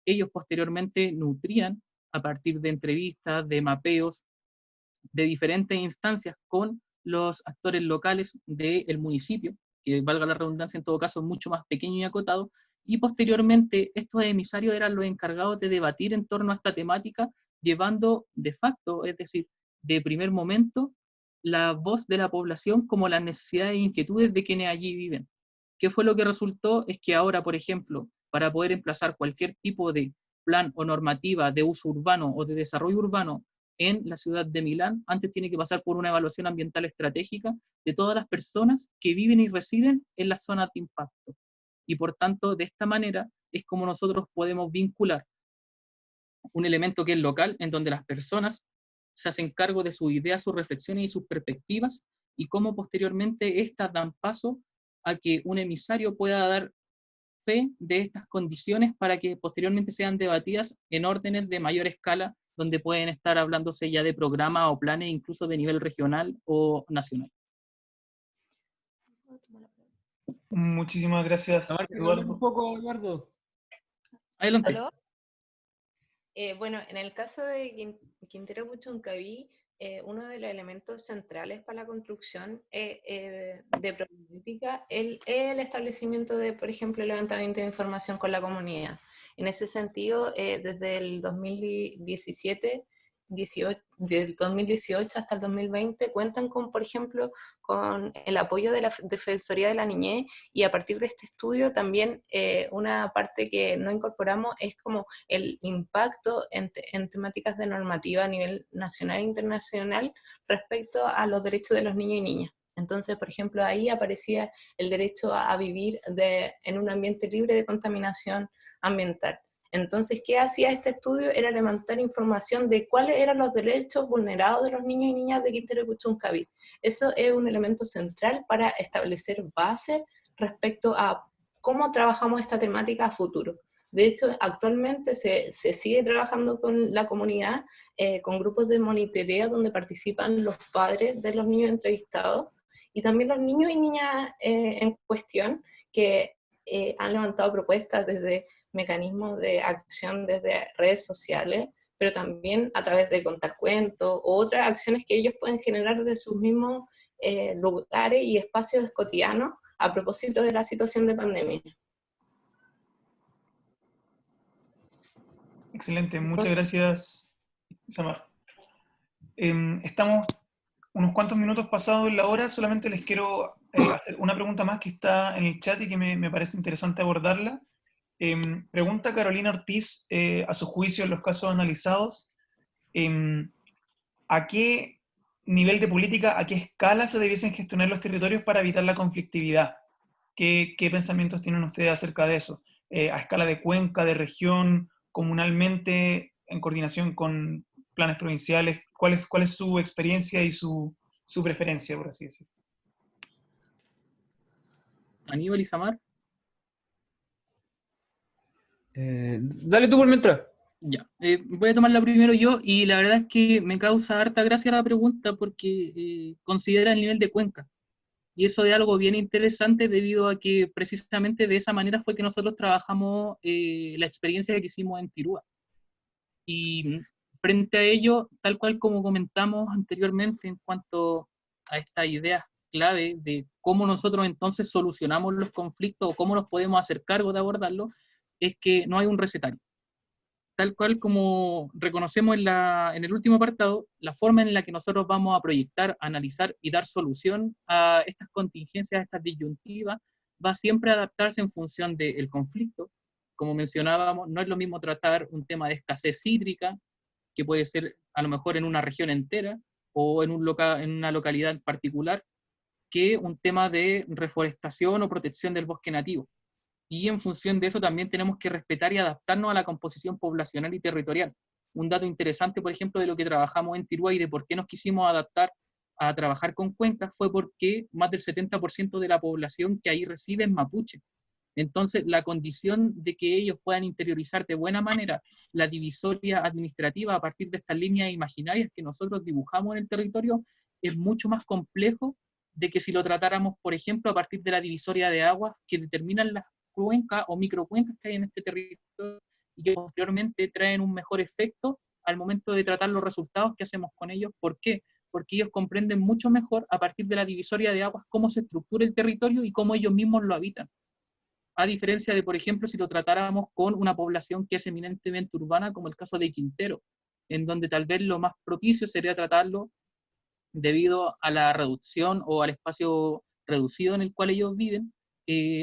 ellos posteriormente nutrían a partir de entrevistas, de mapeos, de diferentes instancias con los actores locales del municipio, que valga la redundancia en todo caso, mucho más pequeño y acotado, y posteriormente estos emisarios eran los encargados de debatir en torno a esta temática, llevando de facto, es decir, de primer momento, la voz de la población como las necesidades e inquietudes de quienes allí viven. ¿Qué fue lo que resultó? Es que ahora, por ejemplo, para poder emplazar cualquier tipo de plan o normativa de uso urbano o de desarrollo urbano en la ciudad de Milán, antes tiene que pasar por una evaluación ambiental estratégica de todas las personas que viven y residen en las zonas de impacto. Y por tanto, de esta manera es como nosotros podemos vincular un elemento que es local, en donde las personas se hacen cargo de sus ideas, sus reflexiones y sus perspectivas, y cómo posteriormente estas dan paso a que un emisario pueda dar fe de estas condiciones para que posteriormente sean debatidas en órdenes de mayor escala, donde pueden estar hablándose ya de programas o planes incluso de nivel regional o nacional. Muchísimas gracias, Eduardo. Un poco, Eduardo. Adelante. ¿Aló? Bueno, en el caso de Quintero Puchuncaví, uno de los elementos centrales para la construcción de problemática es el establecimiento de, por ejemplo, el levantamiento de información con la comunidad. En ese sentido, desde el 2017, del 2018 hasta el 2020, cuentan con, por ejemplo, con el apoyo de la Defensoría de la Niñez, y a partir de este estudio también una parte que no incorporamos es como el impacto en temáticas de normativa a nivel nacional e internacional respecto a los derechos de los niños y niñas. Entonces, por ejemplo, ahí aparecía el derecho a vivir en un ambiente libre de contaminación ambiental. Entonces, ¿qué hacía este estudio? Era levantar información de cuáles eran los derechos vulnerados de los niños y niñas de Quintero Puchuncaví. Eso es un elemento central para establecer bases respecto a cómo trabajamos esta temática a futuro. De hecho, actualmente se sigue trabajando con la comunidad, con grupos de monitoreo donde participan los padres de los niños entrevistados y también los niños y niñas en cuestión, que han levantado propuestas desde mecanismos de acción desde redes sociales, pero también a través de contar cuentos o otras acciones que ellos pueden generar de sus mismos lugares y espacios cotidianos a propósito de la situación de pandemia. Excelente, muchas gracias, Samar. Estamos unos cuantos minutos pasados la hora, solamente les quiero hacer una pregunta más que está en el chat y que me parece interesante abordarla. Pregunta Carolina Ortiz, a su juicio en los casos analizados, ¿a qué nivel de política, a qué escala se debiesen gestionar los territorios para evitar la conflictividad? ¿Qué pensamientos tienen ustedes acerca de eso? ¿A escala de cuenca, de región, comunalmente, en coordinación con planes provinciales? ¿Cuál es su experiencia y su preferencia, por así decirlo? Aníbal y Samar. Dale tú por mientras. Ya, voy a tomarla primero yo, y la verdad es que me causa harta gracia la pregunta porque considera el nivel de cuenca. Y eso es algo bien interesante debido a que precisamente de esa manera fue que nosotros trabajamos la experiencia que hicimos en Tirúa. Y frente a ello, tal cual como comentamos anteriormente en cuanto a esta idea clave de cómo nosotros entonces solucionamos los conflictos o cómo nos podemos hacer cargo de abordarlos, es que no hay un recetario. Tal cual como reconocemos en el último apartado, la forma en la que nosotros vamos a proyectar, analizar y dar solución a estas contingencias, a estas disyuntivas, va siempre a adaptarse en función del conflicto. Como mencionábamos, no es lo mismo tratar un tema de escasez hídrica, que puede ser a lo mejor en una región entera o en una localidad en particular, que un tema de reforestación o protección del bosque nativo. Y en función de eso también tenemos que respetar y adaptarnos a la composición poblacional y territorial. Un dato interesante, por ejemplo, de lo que trabajamos en Tirúa y de por qué nos quisimos adaptar a trabajar con cuencas fue porque más del 70% de la población que ahí reside es mapuche. Entonces, la condición de que ellos puedan interiorizar de buena manera la divisoria administrativa a partir de estas líneas imaginarias que nosotros dibujamos en el territorio es mucho más complejo de que si lo tratáramos, por ejemplo, a partir de la divisoria de aguas que determinan las cuencas o microcuencas que hay en este territorio y que posteriormente traen un mejor efecto al momento de tratar los resultados que hacemos con ellos. ¿Por qué? Porque ellos comprenden mucho mejor a partir de la divisoria de aguas cómo se estructura el territorio y cómo ellos mismos lo habitan. A diferencia de, por ejemplo, si lo tratáramos con una población que es eminentemente urbana, como el caso de Quintero, en donde tal vez lo más propicio sería tratarlo debido a la reducción o al espacio reducido en el cual ellos viven,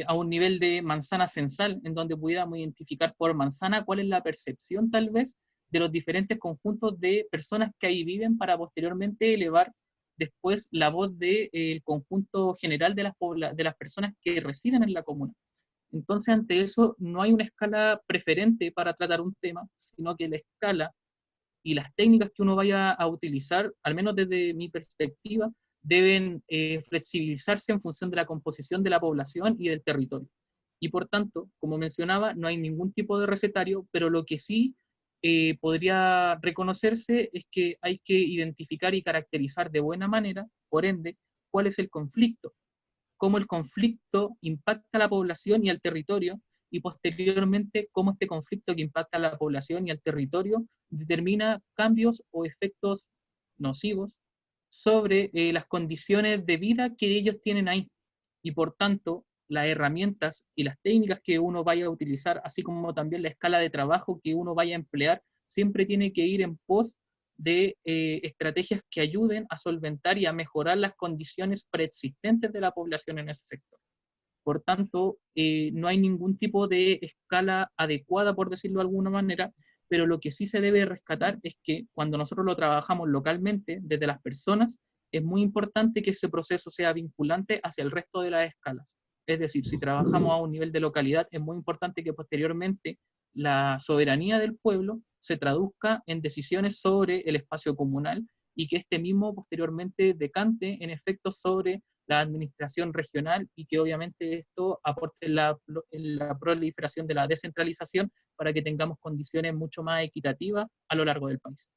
a un nivel de manzana censal, en donde pudiéramos identificar por manzana cuál es la percepción tal vez de los diferentes conjuntos de personas que ahí viven, para posteriormente elevar después la voz del conjunto general de las personas que residen en la comuna. Entonces, ante eso, no hay una escala preferente para tratar un tema, sino que la escala y las técnicas que uno vaya a utilizar, al menos desde mi perspectiva, deben flexibilizarse en función de la composición de la población y del territorio. Y por tanto, como mencionaba, no hay ningún tipo de recetario, pero lo que sí podría reconocerse es que hay que identificar y caracterizar de buena manera, por ende, cuál es el conflicto, cómo el conflicto impacta a la población y al territorio, y posteriormente cómo este conflicto que impacta a la población y al territorio determina cambios o efectos nocivos sobre las condiciones de vida que ellos tienen ahí. Y por tanto, las herramientas y las técnicas que uno vaya a utilizar, así como también la escala de trabajo que uno vaya a emplear, siempre tiene que ir en pos de estrategias que ayuden a solventar y a mejorar las condiciones preexistentes de la población en ese sector. Por tanto, no hay ningún tipo de escala adecuada, por decirlo de alguna manera, pero lo que sí se debe rescatar es que cuando nosotros lo trabajamos localmente, desde las personas, es muy importante que ese proceso sea vinculante hacia el resto de las escalas. Es decir, si trabajamos a un nivel de localidad, es muy importante que posteriormente la soberanía del pueblo se traduzca en decisiones sobre el espacio comunal y que este mismo posteriormente decante en efectos sobre la administración regional y que obviamente esto aporte en la proliferación de la descentralización para que tengamos condiciones mucho más equitativas a lo largo del país.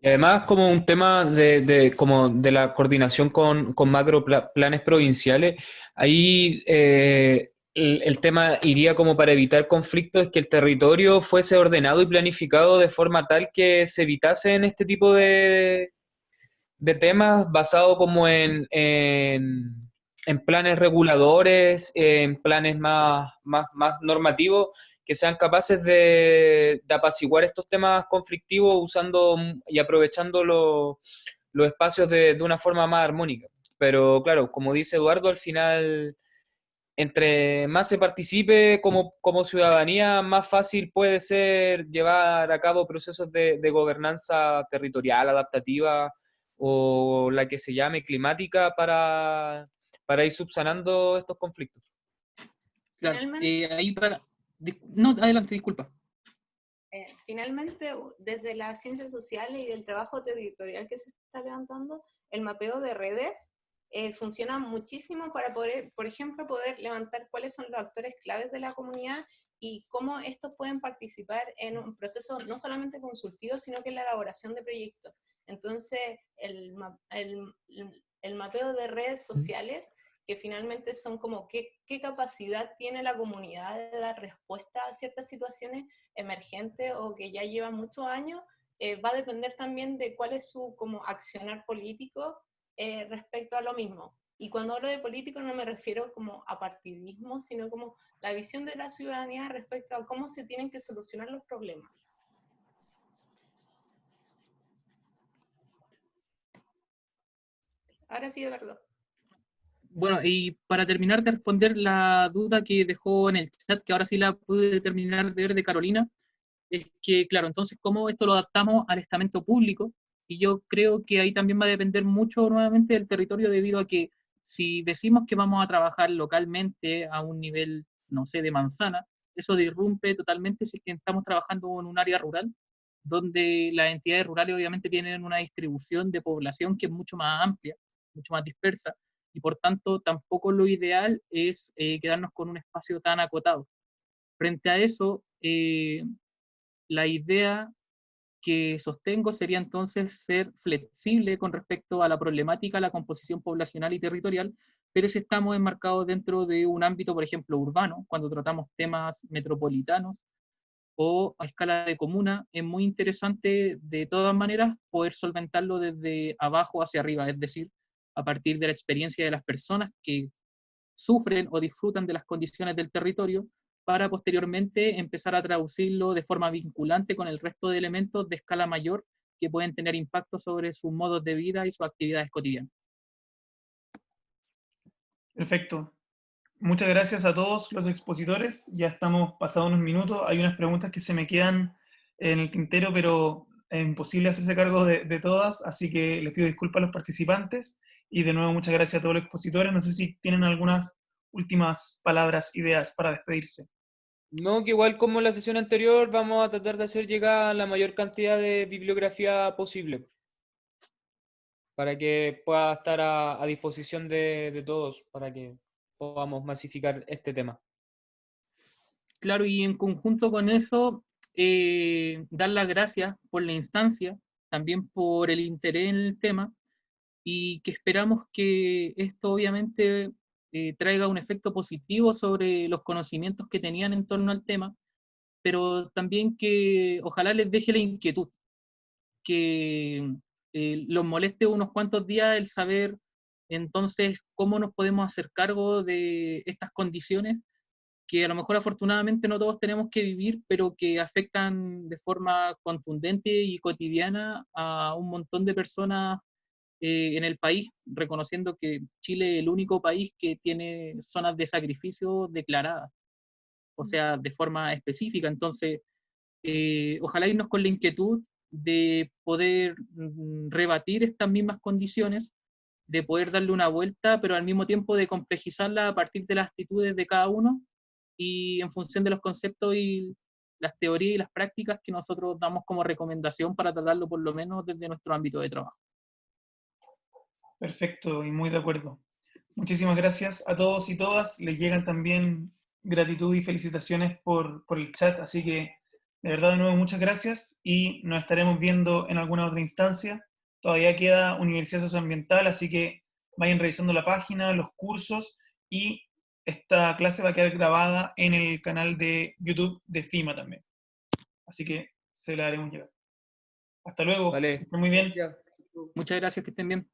Y además, como un tema como de la coordinación con macro planes provinciales, ahí el tema iría como para evitar conflictos, es que el territorio fuese ordenado y planificado de forma tal que se evitasen este tipo de temas basados como en planes reguladores, en planes más normativos, que sean capaces de apaciguar estos temas conflictivos usando y aprovechando los espacios de una forma más armónica. Pero claro, como dice Eduardo, al final, entre más se participe como ciudadanía, más fácil puede ser llevar a cabo procesos de gobernanza territorial, adaptativa, o la que se llame climática para ir subsanando estos conflictos. Claro, Finalmente, ahí para... No, adelante, disculpa. Finalmente, desde las ciencias sociales y del trabajo territorial que se está levantando, el mapeo de redes funciona muchísimo para poder, por ejemplo, poder levantar cuáles son los actores claves de la comunidad y cómo estos pueden participar en un proceso no solamente consultivo, sino que en la elaboración de proyectos. Entonces, el mapeo de redes sociales, que finalmente son como qué capacidad tiene la comunidad de dar respuesta a ciertas situaciones emergentes o que ya llevan muchos años, va a depender también de cuál es su como accionar político respecto a lo mismo. Y cuando hablo de político no me refiero como a partidismo, sino como la visión de la ciudadanía respecto a cómo se tienen que solucionar los problemas. Ahora sí, Eduardo. Bueno, y para terminar de responder la duda que dejó en el chat, que ahora sí la pude terminar de ver de Carolina, es que, claro, entonces, ¿cómo esto lo adaptamos al estamento público? Y yo creo que ahí también va a depender mucho nuevamente del territorio, debido a que si decimos que vamos a trabajar localmente a un nivel, no sé, de manzana, eso disrumpe totalmente si es que estamos trabajando en un área rural, donde las entidades rurales obviamente tienen una distribución de población que es mucho más amplia, mucho más dispersa, y por tanto tampoco lo ideal es quedarnos con un espacio tan acotado. Frente a eso, la idea que sostengo sería entonces ser flexible con respecto a la problemática, la composición poblacional y territorial, pero si estamos enmarcados dentro de un ámbito, por ejemplo, urbano, cuando tratamos temas metropolitanos o a escala de comuna, es muy interesante de todas maneras poder solventarlo desde abajo hacia arriba, es decir, a partir de la experiencia de las personas que sufren o disfrutan de las condiciones del territorio, para posteriormente empezar a traducirlo de forma vinculante con el resto de elementos de escala mayor que pueden tener impacto sobre sus modos de vida y sus actividades cotidianas. Perfecto. Muchas gracias a todos los expositores. Ya estamos pasados unos minutos. Hay unas preguntas que se me quedan en el tintero, pero es imposible hacerse cargo de todas, así que les pido disculpas a los participantes. Y de nuevo, muchas gracias a todos los expositores. No sé si tienen algunas últimas palabras, ideas para despedirse. No, que igual como en la sesión anterior, vamos a tratar de hacer llegar la mayor cantidad de bibliografía posible para que pueda estar a disposición de todos, para que podamos masificar este tema. Claro, y en conjunto con eso, dar las gracias por la instancia, también por el interés en el tema, y que esperamos que esto obviamente traiga un efecto positivo sobre los conocimientos que tenían en torno al tema, pero también que ojalá les deje la inquietud, que los moleste unos cuantos días el saber entonces cómo nos podemos hacer cargo de estas condiciones que a lo mejor afortunadamente no todos tenemos que vivir, pero que afectan de forma contundente y cotidiana a un montón de personas en el país, reconociendo que Chile es el único país que tiene zonas de sacrificio declaradas, o sea, de forma específica. Entonces, ojalá irnos con la inquietud de poder rebatir estas mismas condiciones, de poder darle una vuelta, pero al mismo tiempo de complejizarla a partir de las actitudes de cada uno y en función de los conceptos y las teorías y las prácticas que nosotros damos como recomendación para tratarlo por lo menos desde nuestro ámbito de trabajo. Perfecto, y muy de acuerdo. Muchísimas gracias a todos y todas. Les llegan también gratitud y felicitaciones por el chat, así que de verdad de nuevo muchas gracias y nos estaremos viendo en alguna otra instancia. Todavía queda Universidad Socioambiental, así que vayan revisando la página, los cursos, y esta clase va a quedar grabada en el canal de YouTube de FIMA también. Así que se la haremos llegar. Hasta luego. Vale. Que estén muy bien. Gracias. Muchas gracias, que estén bien.